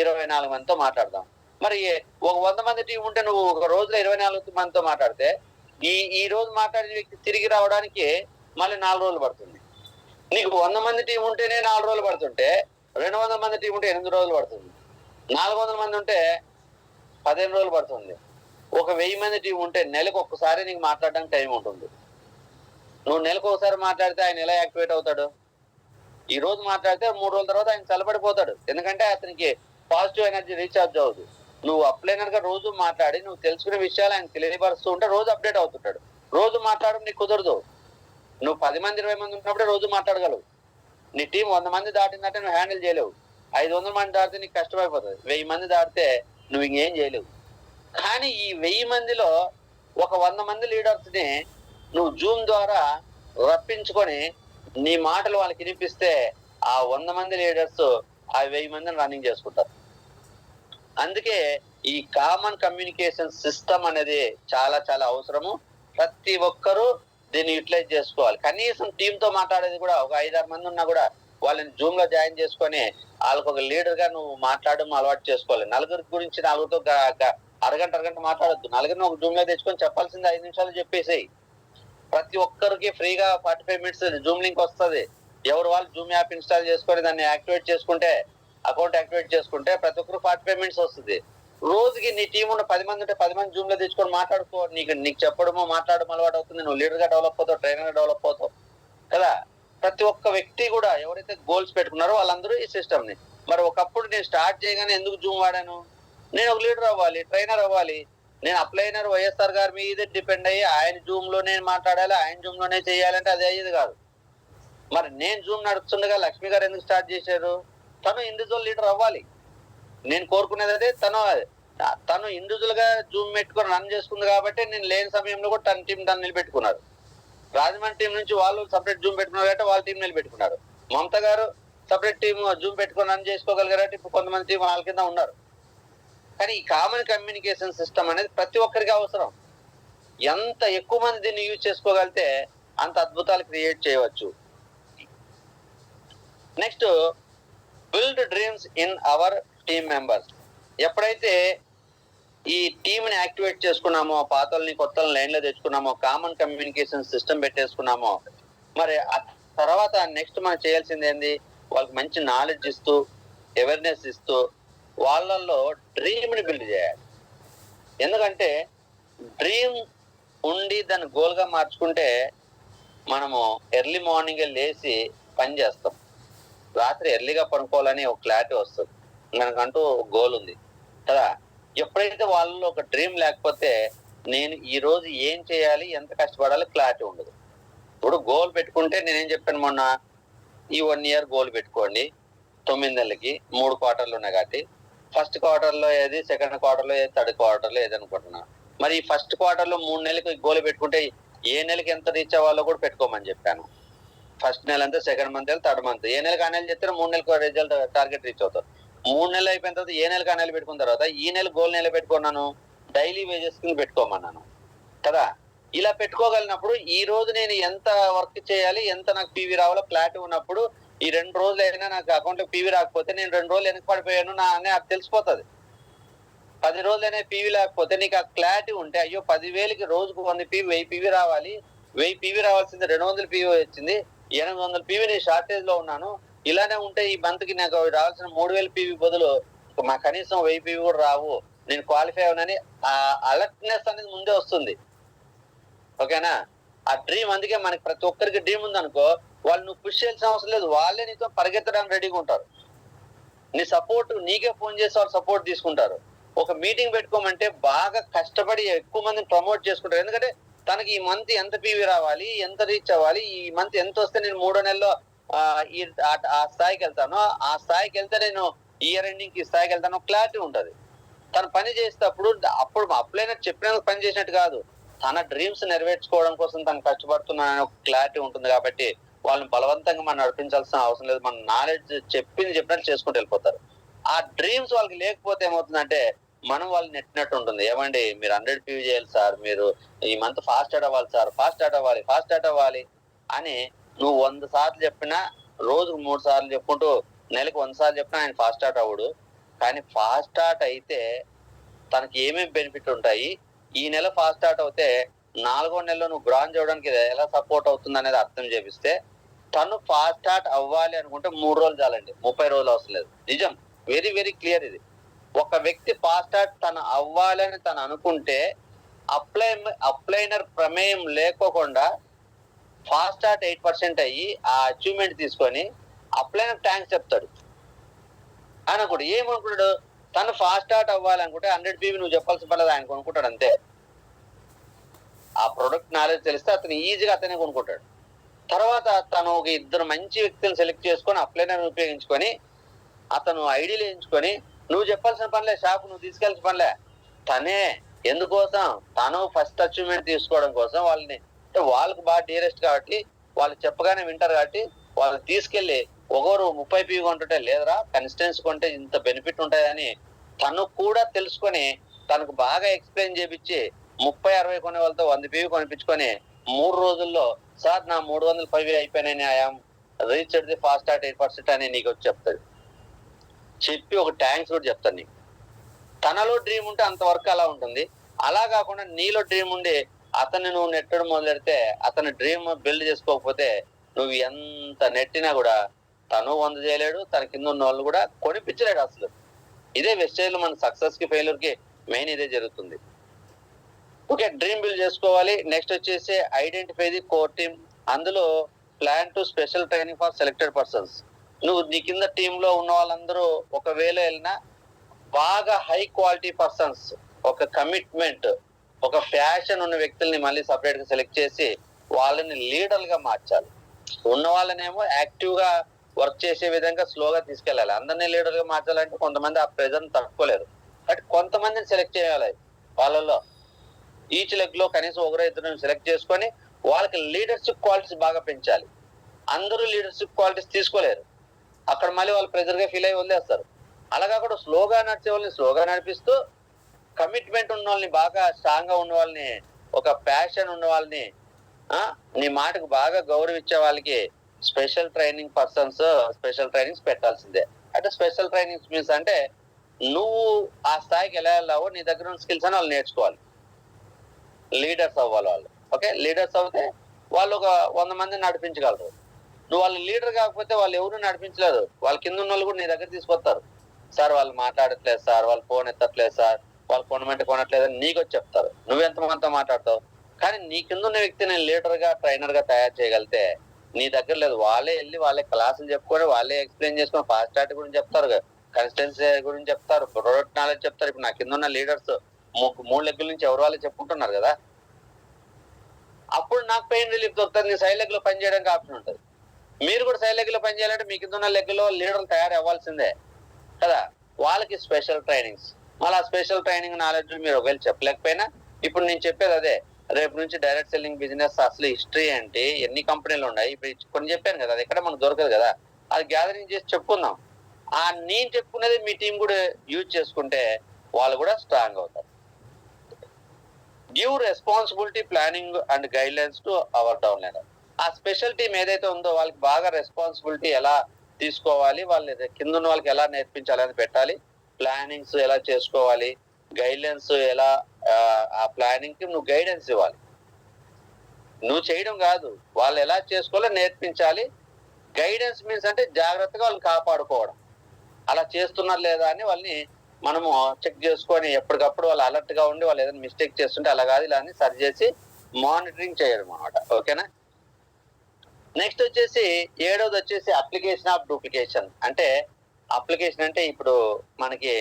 24 మందితో మాట్లాడతాం. మరి ఒక 100 మంది టీం ఉంటే నువ్వు ఒక రోజులో 24 మందితో మాట్లాడితే ఈ రోజు మాట్లాడిన వ్యక్తి తిరిగి రావడానికి మళ్ళీ 4 రోజులు పడుతుంది. నీకు 100 మంది టీం ఉంటేనే 4 రోజులు పడుతుంటే 200 మంది టీం ఉంటే 8 రోజులు పడుతుంది. 400 మంది ఉంటే 15 రోజులు పడుతుంది. ఒక 1000 మంది టీం ఉంటే నెలకు ఒక్కసారి నీకు మాట్లాడడానికి టైం ఉంటుంది. నువ్వు నెలకు ఒకసారి మాట్లాడితే ఆయన ఎలా యాక్టివేట్ అవుతాడు? ఈ రోజు మాట్లాడితే 3 రోజుల తర్వాత ఆయన చల్లబడిపోతాడు. ఎందుకంటే అతనికి పాజిటివ్ ఎనర్జీ రీఛార్జ్ అవ్వదు. నువ్వు అప్లైనర్ గా రోజు మాట్లాడి నువ్వు తెలుసుకునే విషయాలు ఆయన తెలియపరుస్తూ ఉంటే రోజు అప్డేట్ అవుతుంటాడు. రోజు మాట్లాడడం నీకు కుదరదు. నువ్వు 10 మంది 20 మంది ఉన్నప్పుడే రోజు మాట్లాడగలవు. నీ టీం 100 మంది దాటిందంటే నువ్వు హ్యాండిల్ చేయలేవు. 500 మంది దాటితే నీకు కష్టమైపోతుంది. 1000 మంది దాటితే నువ్వు ఇంకేం చేయలేవు. కానీ ఈ 1000 మందిలో ఒక 100 మంది లీడర్స్ ని నువ్వు జూమ్ ద్వారా రప్పించుకొని నీ మాటలు వాళ్ళకి వినిపిస్తే ఆ 100 మంది లీడర్స్ ఆ 1000 మందిని రన్నింగ్ చేసుకుంటారు. అందుకే ఈ కామన్ కమ్యూనికేషన్ సిస్టమ్ అనేది చాలా చాలా అవసరము. ప్రతి ఒక్కరూ దీన్ని యూటిలైజ్ చేసుకోవాలి. కనీసం టీమ్ తో మాట్లాడేది కూడా ఒక 5-6 మంది ఉన్నా కూడా వాళ్ళని జూమ్ లో జాయిన్ చేసుకొని వాళ్ళకి ఒక లీడర్ గా నువ్వు మాట్లాడడం అలవాటు చేసుకోవాలి. నలుగురి గురించి నలుగురితో అరగంట మాట్లాడొద్దు. నలుగురిని ఒక జూమ్ లో తెచ్చుకొని చెప్పాల్సింది 5 నిమిషాలు చెప్పేసేయి. ప్రతి ఒక్కరికి ఫ్రీగా 45 మినిట్స్ జూమ్ లింక్ వస్తుంది. ఎవరు వాళ్ళు జూమ్ యాప్ ఇన్స్టాల్ చేసుకొని దాన్ని యాక్టివేట్ చేసుకుంటే, అకౌంట్ యాక్టివేట్ చేసుకుంటే ప్రతి ఒక్కరు 45 మినిట్స్ వస్తుంది. రోజుకి నీ టీం ఉన్న 10 మంది ఉంటే 10 మంది జూమ్ లో తెచ్చుకొని మాట్లాడుకో. నీకు చెప్పడము మాట్లాడడం అలవాటు అవుతుంది. నువ్వు లీడర్ గా డెవలప్ అవుతావు, ట్రైనర్ గా డెవలప్ అవుతావు కదా. ప్రతి ఒక్క వ్యక్తి కూడా ఎవరైతే గోల్స్ పెట్టుకున్నారో వాళ్ళందరూ ఈ సిస్టమ్ ని. మరి ఒకప్పుడు నేను స్టార్ట్ చేయగానే ఎందుకు జూమ్ వాడాను? నేను ఒక లీడర్ అవ్వాలి, ట్రైనర్ అవ్వాలి. నేను అప్లైనర్ వైఎస్ఆర్ గారి మీద డిపెండ్ అయ్యి ఆయన జూమ్ లోనే మాట్లాడాలి, ఆయన జూమ్ లోనే చేయాలంటే అది అయ్యేది కాదు. మరి నేను జూమ్ నడుస్తుండగా లక్ష్మి గారు ఎందుకు స్టార్ట్ చేశారు? తను ఇండివిజువల్ లీడర్ అవ్వాలి. నేను కోరుకునేది అదే. తను ఇండివిజువల్ గా జూమ్ పెట్టుకొని రన్ చేసుకుంది కాబట్టి నేను లేని సమయంలో కూడా తన టీం తను నిలబెట్టుకున్నారు. రాజమండ్రి టీం నుంచి వాళ్ళు సపరేట్ జూమ్ పెట్టుకున్నారు కాబట్టి వాళ్ళ టీం నిలబెట్టుకున్నారు. మమత గారు సపరేట్ టీం జూమ్ పెట్టుకొని రన్ చేసుకోగలిగారు. ఇప్పుడు కొంతమంది టీం వాళ్ళ కింద ఉన్నారు. కానీ ఈ కామన్ కమ్యూనికేషన్ సిస్టమ్ అనేది ప్రతి ఒక్కరికి అవసరం. ఎంత ఎక్కువ మంది దీన్ని యూజ్ చేసుకోగలితే అంత అద్భుతాలు క్రియేట్ చేయవచ్చు. Next, build dreams in our team members. ఎప్పుడైతే ఈ టీమ్ ని యాక్టివేట్ చేసుకున్నామో, పాతల్ని కొత్తల్ని లైన్ లో తెచ్చుకున్నామో, కామన్ కమ్యూనికేషన్ సిస్టమ్ పెట్టేసుకున్నామో, మరి ఆ తర్వాత నెక్స్ట్ మనం చేయాల్సింది ఏంది? వాళ్ళకి మంచి నాలెడ్జ్ ఇస్తూ, అవేర్నెస్ ఇస్తూ, వాళ్ళల్లో డ్రీమ్ ని బిల్డ్ చేయాలి. ఎందుకంటే డ్రీమ్ ఉండి దాన్ని గోల్ గా మార్చుకుంటే మనము ఎర్లీ మార్నింగ్ లేచి పని చేస్తాం. రాత్రి ఎర్లీగా పడుకోవాలని ఒక క్లారిటీ వస్తుంది. మనకంటూ గోల్ ఉంది కదా. ఎప్పుడైతే వాళ్ళలో ఒక డ్రీమ్ లేకపోతే నేను ఈ రోజు ఏం చేయాలి, ఎంత కష్టపడాలి క్లారిటీ ఉండదు. ఇప్పుడు గోల్ పెట్టుకుంటే నేనేం చెప్పాను మొన్న, ఈ 1 ఇయర్ గోల్ పెట్టుకోండి. 9 నెలలకి 3 క్వార్టర్లు ఉన్నాయి కాబట్టి ఫస్ట్ క్వార్టర్ లో ఏది, సెకండ్ క్వార్టర్ లో ఏది, థర్డ్ క్వార్టర్ లో ఏది అనుకుంటున్నా. మరి ఈ ఫస్ట్ క్వార్టర్ లో 3 నెలలకి గోల్ పెట్టుకుంటే ఏ నెలకి ఎంత రీచ్ అవ్వాలో కూడా పెట్టుకోమని చెప్పాను. ఫస్ట్ నెల అంతా, సెకండ్ మంత్, థర్డ్ మంత్, ఏ నెలకు ఆ నెల చెప్తే 3 నెలలకు రిజల్ట్ టార్గెట్ రీచ్ అవుతారు. 3 నెలలు అయిపోయిన తర్వాత ఏ నెలకు ఆ నెల పెట్టుకున్న తర్వాత ఈ నెల గోల్ నెల పెట్టుకున్నాను, డైలీ వేజెస్ కింద పెట్టుకోమన్నాను కదా. ఇలా పెట్టుకోగలిగినప్పుడు ఈ రోజు నేను ఎంత వర్క్ చేయాలి, ఎంత నాకు పీవీ రావాలో క్లారిటీ ఉన్నప్పుడు ఈ 2 రోజులు అయినా నాకు అకౌంట్ లో పీవీ రాకపోతే నేను 2 రోజులు వెనక పడిపోయాను అది తెలిసిపోతుంది. 10 రోజులైనా పీవీ లేకపోతే నీకు ఆ క్లారిటీ ఉంటే, అయ్యో 10,000కి రోజుకు 100 పీవీ, 1000 పీవీ రావాలి, 1000 పీవీ రావాల్సింది 200 పీవీ వచ్చింది, 800 పీవీ నేను షార్టేజ్ లో ఉన్నాను. ఇలానే ఉంటే ఈ మంత్ కి నాకు రావాల్సిన 3000 పీవీ బదులు మా కనీసం 1000 పీవీ కూడా రావు, నేను క్వాలిఫై అవునని ఆ అలర్ట్నెస్ అనేది ముందే వస్తుంది. ఓకేనా? ఆ డ్రీమ్, అందుకే మనకి ప్రతి ఒక్కరికి డ్రీమ్ ఉందనుకో, వాళ్ళు నువ్వు పుష్ చేయాల్సిన అవసరం లేదు, వాళ్ళే నీతో పరిగెత్తడానికి రెడీగా ఉంటారు. నీ సపోర్ట్, నీకే ఫోన్ చేసి వాళ్ళు సపోర్ట్ తీసుకుంటారు. ఒక మీటింగ్ పెట్టుకోమంటే బాగా కష్టపడి ఎక్కువ మందిని ప్రమోట్ చేసుకుంటారు. ఎందుకంటే తనకి ఈ మంత్ ఎంత పీవీ రావాలి, ఎంత రీచ్ అవ్వాలి, ఈ మంత్ ఎంత వస్తే నేను 3వ నెలలో ఆ స్థాయికి వెళ్తాను, ఆ స్థాయికి వెళ్తే నేను ఇయర్ ఎండింగ్ కి స్థాయికి వెళ్తాను, క్లారిటీ ఉంటది. తను పని చేసేటప్పుడు అప్పుడు అప్లైనర్ చెప్పినందుకు పని చేసినట్టు కాదు, తన డ్రీమ్స్ నెరవేర్చుకోవడం కోసం తను కష్టపడుతున్నానని ఒక క్లారిటీ ఉంటుంది. కాబట్టి వాళ్ళని బలవంతంగా మనం నడిపించాల్సిన అవసరం లేదు. మన నాలెడ్జ్ చెప్పినట్టు చేసుకుంటూ వెళ్ళిపోతారు. ఆ డ్రీమ్స్ వాళ్ళకి లేకపోతే ఏమవుతుందంటే మనం వాళ్ళు నెట్టినట్టు ఉంటుంది. ఏమండి మీరు 100 పీవీ చేయాలి సార్, మీరు ఈ మంత్ ఫాస్ట్ స్టార్ట్ అవ్వాలి సార్, ఫాస్ట్ స్టార్ట్ అవ్వాలి అని నువ్వు 100 సార్లు చెప్పినా, రోజుకు 3 సార్లు చెప్పుకుంటూ నెలకు 100 సార్లు చెప్పినా ఆయన ఫాస్ట్ స్టార్ట్ అవ్వడు. కానీ ఫాస్ట్ స్టార్ట్ అయితే తనకి ఏమేమి బెనిఫిట్ ఉంటాయి, ఈ నెల ఫాస్ట్ స్టార్ట్ అవుతే 4వ నెలలో నువ్వు బ్రాంజ్ అవ్వడానికి ఎలా సపోర్ట్ అవుతుంది అనేది అర్థం చేపిస్తే తను ఫాస్ట్ స్టార్ట్ అవ్వాలి అనుకుంటే 3 రోజులు చాలండి, 30 రోజులు అవసరం లేదు. నిజం, వెరీ వెరీ క్లియర్ ఇది. ఒక వ్యక్తి ఫాస్ట్ స్టార్ట్ తను అవ్వాలని తను అనుకుంటే అప్లైనర్ ప్రమేయం లేకోకుండా ఫాస్ట్ స్టార్ట్ 8% అయ్యి ఆ అచీవ్మెంట్ తీసుకొని అప్లైనర్ థ్యాంక్స్ చెప్తాడు. అనుకుంటాడు ఏమనుకుంటాడు, తను ఫాస్ట్ స్టార్ట్ అవ్వాలనుకుంటే 100 పీవీ నువ్వు చెప్పాల్సిన పర్లేదు, ఆయన కొనుక్కుంటాడు అంతే. ఆ ప్రొడక్ట్ నాలెడ్జ్ తెలిస్తే అతను ఈజీగా అతనే కొనుక్కుంటాడు. తర్వాత తను ఒక 2 మంచి వ్యక్తులను సెలెక్ట్ చేసుకొని అప్లైనర్ ఉపయోగించుకొని అతను ఐడీలు వేయించుకొని నువ్వు చెప్పాల్సిన పనిలే, షాప్ నువ్వు తీసుకెళ్లాల్సిన పనిలే, తనే ఎందుకోసం? తను ఫస్ట్ అచీవ్మెంట్ తీసుకోవడం కోసం వాళ్ళని, అంటే వాళ్ళకి బాగా డియరెస్ట్ కాబట్టి వాళ్ళు చెప్పగానే వింటారు కాబట్టి వాళ్ళు తీసుకెళ్లి ఒకరు 30 PV కొంటుంటే లేదురా కన్సిస్టెన్సీ కొంటే ఇంత బెనిఫిట్ ఉంటాయని తను కూడా తెలుసుకొని తనకు బాగా ఎక్స్ప్లెయిన్ చేపించి 30-60 కొనే వాళ్ళతో 100 PV కొనిపించుకొని 3 రోజుల్లో సార్ నా 300 PV అయిపోయినాయి, I'm reached the fast start 8% అని నీకు వచ్చి చెప్తాడు. చెప్పి ఒక ట్యాంక్స్ కూడా చెప్తాను నీకు. తనలో డ్రీమ్ ఉంటే అంతవరకు అలా ఉంటుంది. అలా కాకుండా నీలో డ్రీమ్ ఉండి అతన్ని నువ్వు నెట్టడం మొదలెడితే అతని డ్రీమ్ బిల్డ్ చేసుకోకపోతే నువ్వు ఎంత నెట్టినా కూడా తను 100 చేయలేడు, తన కింద ఉన్న వాళ్ళు కూడా కొనిపించలేడు అసలు. ఇదే వెస్టేజ్ మన సక్సెస్ కి ఫెయిల్యూర్ కి మెయిన్ ఇదే జరుగుతుంది. ఓకే, డ్రీమ్ బిల్డ్ చేసుకోవాలి. నెక్స్ట్ వచ్చేసి ఐడెంటిఫై ది కోర్ టీమ్. అందులో plan to special training for selected persons. నువ్వు నీ కింద టీమ్ లో ఉన్న వాళ్ళందరూ ఒకవేళ వెళ్ళినా బాగా హై క్వాలిటీ పర్సన్స్, ఒక కమిట్మెంట్, ఒక ప్యాషన్ ఉన్న వ్యక్తుల్ని మళ్ళీ సపరేట్ గా సెలెక్ట్ చేసి వాళ్ళని లీడర్ గా మార్చాలి. ఉన్న వాళ్ళనేమో యాక్టివ్ గా వర్క్ చేసే విధంగా స్లోగా తీసుకెళ్ళాలి. అందరినీ లీడర్ గా మార్చాలంటే కొంతమంది ఆ ప్రెజర్ తట్టుకోలేరు. బట్ కొంతమందిని సెలెక్ట్ చేయాలి. వాళ్ళలో ఈచ్ లెగ్ లో కనీసం ఒకరో ఇద్దరు సెలెక్ట్ చేసుకొని వాళ్ళకి లీడర్షిప్ క్వాలిటీస్ బాగా పెంచాలి. అందరూ లీడర్షిప్ క్వాలిటీస్ తీసుకోలేరు, అక్కడ మళ్ళీ వాళ్ళు ప్రెజర్ గా ఫీల్ అయ్యి వదిలేస్తారు. అలాగా కూడా స్లోగా నడిచే వాళ్ళని స్లోగా నడిపిస్తూ, కమిట్మెంట్ ఉన్న వాళ్ళని, బాగా స్ట్రాంగ్ గా ఉన్న వాళ్ళని, ఒక ప్యాషన్ ఉన్న వాళ్ళని, నీ మాటకు బాగా గౌరవించే వాళ్ళకి special training persons, special trainings పెట్టాల్సిందే. అంటే స్పెషల్ ట్రైనింగ్స్ మీన్స్ అంటే నువ్వు ఆ స్థాయికి ఎలా వెళ్ళావో నీ దగ్గర ఉన్న స్కిల్స్ అని వాళ్ళు నేర్చుకోవాలి. లీడర్స్ అవ్వాలి వాళ్ళు. ఓకే, లీడర్స్ అవుతే వాళ్ళు ఒక 100 మందిని నడిపించగలరు. నువ్వు వాళ్ళ లీడర్ కాకపోతే వాళ్ళు ఎవరు నడిపించలేరు. వాళ్ళ కింద ఉన్న వాళ్ళు కూడా నీ దగ్గర తీసుకొస్తారు. సార్ వాళ్ళు మాట్లాడట్లేదు సార్, వాళ్ళు ఫోన్ ఎత్తట్లేదు సార్, వాళ్ళు కొనమంటే కొనట్లేదు అని నీకు వచ్చి చెప్తారు. నువ్వెంతమంతా మాట్లాడతావు. కానీ నీ కింద ఉన్న వ్యక్తిని లీడర్ గా, ట్రైనర్ గా తయారు చేయగలిగితే నీ దగ్గర లేదు. వాళ్ళే వెళ్ళి వాళ్ళే క్లాసులు చెప్పుకొని వాళ్ళే ఎక్స్ప్లెయిన్ చేసుకొని ఫాస్ట్ స్టార్ట్ గురించి చెప్తారు, కన్సిస్టెన్సీ గురించి చెప్తారు, ప్రొడక్ట్ నాలెడ్జ్ చెప్తారు. ఇప్పుడు నా కింద ఉన్న లీడర్స్ 3 లెగ్గుల నుంచి ఎవరు వాళ్ళే చెప్పుకుంటున్నారు కదా. అప్పుడు నాకు పెయిన్ రిలీఫ్ దొరుకుతుంది. నీ సైడ్ లెగ్ లో పని చేయడానికి ఆప్షన్ ఉంటుంది. మీరు కూడా సైడ్ లెగ్ లో పని చేయాలంటే మీ కింద ఉన్న లెగ్ లో లీడర్లు తయారు అవ్వాల్సిందే కదా. వాళ్ళకి స్పెషల్ ట్రైనింగ్స్, మళ్ళీ స్పెషల్ ట్రైనింగ్ నాలెడ్జ్ మీరు ఒకవేళ చెప్పలేకపోయినా ఇప్పుడు నేను చెప్పేది అదే. రేపు నుంచి డైరెక్ట్ సెల్లింగ్ బిజినెస్ అసలు హిస్టరీ ఏంటి, ఎన్ని కంపెనీలు ఉన్నాయి, ఇప్పుడు కొన్ని చెప్పాను కదా, అది ఎక్కడ మనకు దొరకదు కదా. అది గ్యాదరింగ్ చేసి చెప్పుకుందాం. నేను చెప్పుకునేది మీ టీం కూడా యూజ్ చేసుకుంటే వాళ్ళు కూడా స్ట్రాంగ్ అవుతారు. Give responsibility, planning and guide lines to our downliner. ఆ స్పెషల్ టీం ఏదైతే ఉందో వాళ్ళకి బాగా రెస్పాన్సిబిలిటీ ఎలా తీసుకోవాలి, వాళ్ళ కింద ఉన్న వాళ్ళకి ఎలా నేర్పించాలి అని పెట్టాలి. ప్లానింగ్స్ ఎలా చేసుకోవాలి, గైడ్లైన్స్ ఎలా, ఆ ప్లానింగ్ కి నువ్వు గైడెన్స్ ఇవ్వాలి. నువ్వు చేయడం కాదు, వాళ్ళు ఎలా చేసుకోవాలో నేర్పించాలి. గైడెన్స్ మీన్స్ అంటే జాగ్రత్తగా వాళ్ళని కాపాడుకోవడం. అలా చేస్తున్నారు లేదా అని వాళ్ళని మనము చెక్ చేసుకొని ఎప్పటికప్పుడు వాళ్ళు అలర్ట్ గా ఉండి వాళ్ళు ఏదైనా మిస్టేక్ చేస్తుంటే అలా కాదు ఇలా అని సరి చేసి మానిటరింగ్ చేయడం అనమాట. ఓకేనా. నెక్స్ట్ వచ్చేసి 7వది వచ్చేసి అప్లికేషన్ ఆఫ్ డూప్లికేషన్. అంటే అప్లికేషన్ అంటే ఇప్పుడు మనకి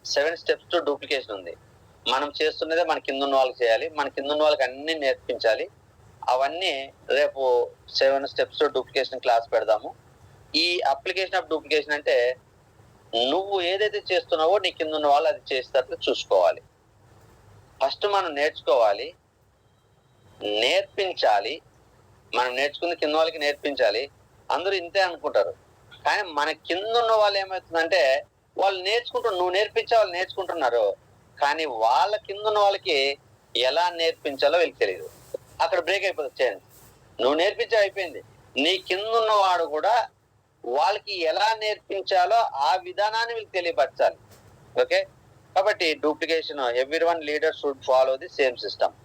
7 స్టెప్స్ టు డూప్లికేషన్ ఉంది. మనం చేస్తున్నదే మన కింద ఉన్న వాళ్ళకి చేయాలి, మన కింద ఉన్న వాళ్ళకి అన్ని నేర్పించాలి. అవన్నీ రేపు 7 స్టెప్స్ టు డూప్లికేషన్ క్లాస్ పెడదాము. ఈ అప్లికేషన్ ఆఫ్ డూప్లికేషన్ అంటే నువ్వు ఏదైతే చేస్తున్నావో నీ కింద ఉన్న వాళ్ళు అది చేసేటట్లు చూసుకోవాలి. ఫస్ట్ మనం నేర్చుకోవాలి, నేర్పించాలి. మనం నేర్చుకుని కింద వాళ్ళకి నేర్పించాలి. అందరూ ఇంతే అనుకుంటారు, కానీ మన కింద ఉన్న వాళ్ళు ఏమవుతుందంటే వాళ్ళు నేర్చుకుంటారు, నువ్వు నేర్పించే వాళ్ళు నేర్చుకుంటున్నారు, కానీ వాళ్ళ కింద ఉన్న వాళ్ళకి ఎలా నేర్పించాలో వీళ్ళకి తెలియదు. అక్కడ బ్రేక్ అయిపోతుంది చైన్. నువ్వు నేర్పించే అయిపోయింది, నీ కింద ఉన్నవాడు కూడా వాళ్ళకి ఎలా నేర్పించాలో ఆ విధానాన్ని వీళ్ళకి తెలియపరచాలి. ఓకే, కాబట్టి duplication, everyone leader should follow the same system.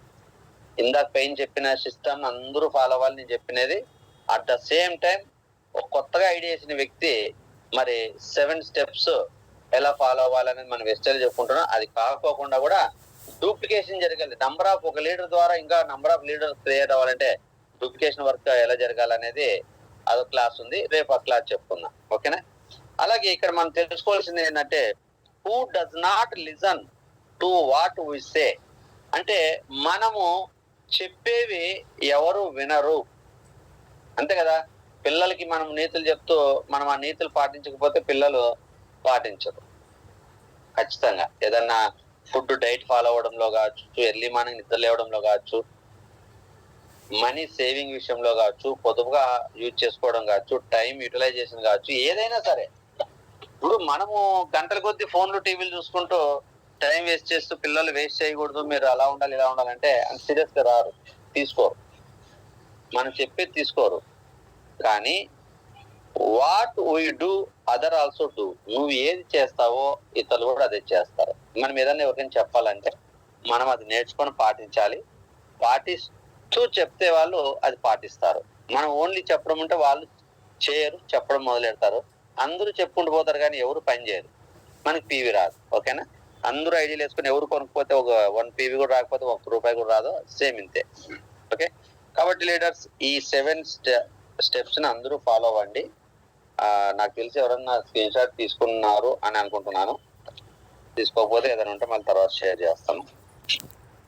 ఇందాక పైన చెప్పిన సిస్టమ్ అందరూ ఫాలో అవ్వాలి నేను చెప్పినది. అట్ ద సేమ్ టైం ఒక కొత్తగా ఐడియా చేసిన వ్యక్తి మరి 7 స్టెప్స్ ఎలా ఫాలో అవ్వాలనేది మనం వెస్టైల్ చెప్పుకుంటున్నాం. అది కాకపోకుండా కూడా డూప్లికేషన్ జరగాలి. నంబర్ ఆఫ్ ఒక లీడర్ ద్వారా ఇంకా నంబర్ ఆఫ్ లీడర్స్ క్రియేట్ అవ్వాలంటే డూప్లికేషన్ వర్క్ ఎలా జరగాలనేది అదొక క్లాస్ ఉంది, రేపు ఆ క్లాస్ చెప్పుకుందాం. ఓకేనా. అలాగే ఇక్కడ మనం తెలుసుకోవాల్సింది ఏంటంటే who does not listen to what we say. అంటే మనము చెప్పేవి ఎవరు వినరు, అంతే కదా. పిల్లలకి మనం నీతులు చెప్తూ మనం ఆ నీతులు పాటించకపోతే పిల్లలు పాటించరు. ఖచ్చితంగా ఏదన్నా ఫుడ్ డైట్ ఫాలో అవ్వడంలో కావచ్చు, ఎర్లీ మార్నింగ్ నిద్ర లేవడంలో కావచ్చు, మనీ సేవింగ్ విషయంలో కావచ్చు, పొదుపుగా యూజ్ చేసుకోవడం కావచ్చు, టైం యూటిలైజేషన్ కావచ్చు, ఏదైనా సరే. ఇప్పుడు మనము గంటల కొద్ది ఫోన్లు టీవీలు చూసుకుంటూ టైం వేస్ట్ చేస్తూ పిల్లలు వేస్ట్ చేయకూడదు, మీరు అలా ఉండాలి ఇలా ఉండాలంటే అంత సీరియస్ గా రారు, తీసుకోరు, మనం చెప్పేది తీసుకోరు. కానీ what we do other also do, నువ్వు ఏది చేస్తావో ఇతరులు కూడా అదే చేస్తారు. మనం ఏదైనా ఎవరికైనా చెప్పాలంటే మనం అది నేర్చుకొని పాటించాలి. పాటిస్తూ చెప్తే వాళ్ళు అది పాటిస్తారు. మనం ఓన్లీ చెప్పడం ఉంటే వాళ్ళు చేయరు, చెప్పడం మొదలెడతారు. అందరూ చెప్పుకుంటూ పోతారు కానీ ఎవరు పని చేయరు, మనకి పీవీ రాదు. ఓకేనా? అందరూ ఐడియాలు వేసుకుని ఎవరు కొనుక్కోతే ఒక 1 పీవీ కూడా రాకపోతే 1 రూపాయి కూడా రాదు, సేమ్ ఇంతే. ఓకే, కాబట్టి లీడర్స్ ఈ 7 స్టెప్స్ ని అందరూ ఫాలో అవ్వండి. నాకు తెలిసి ఎవరన్నా స్క్రీన్ షాట్ తీసుకున్నారు అని అనుకుంటున్నాను. తీసుకోకపోతే ఏదైనా ఉంటే మళ్ళీ తర్వాత షేర్ చేస్తాను.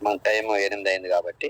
మన టైం 8 అయింది కాబట్టి.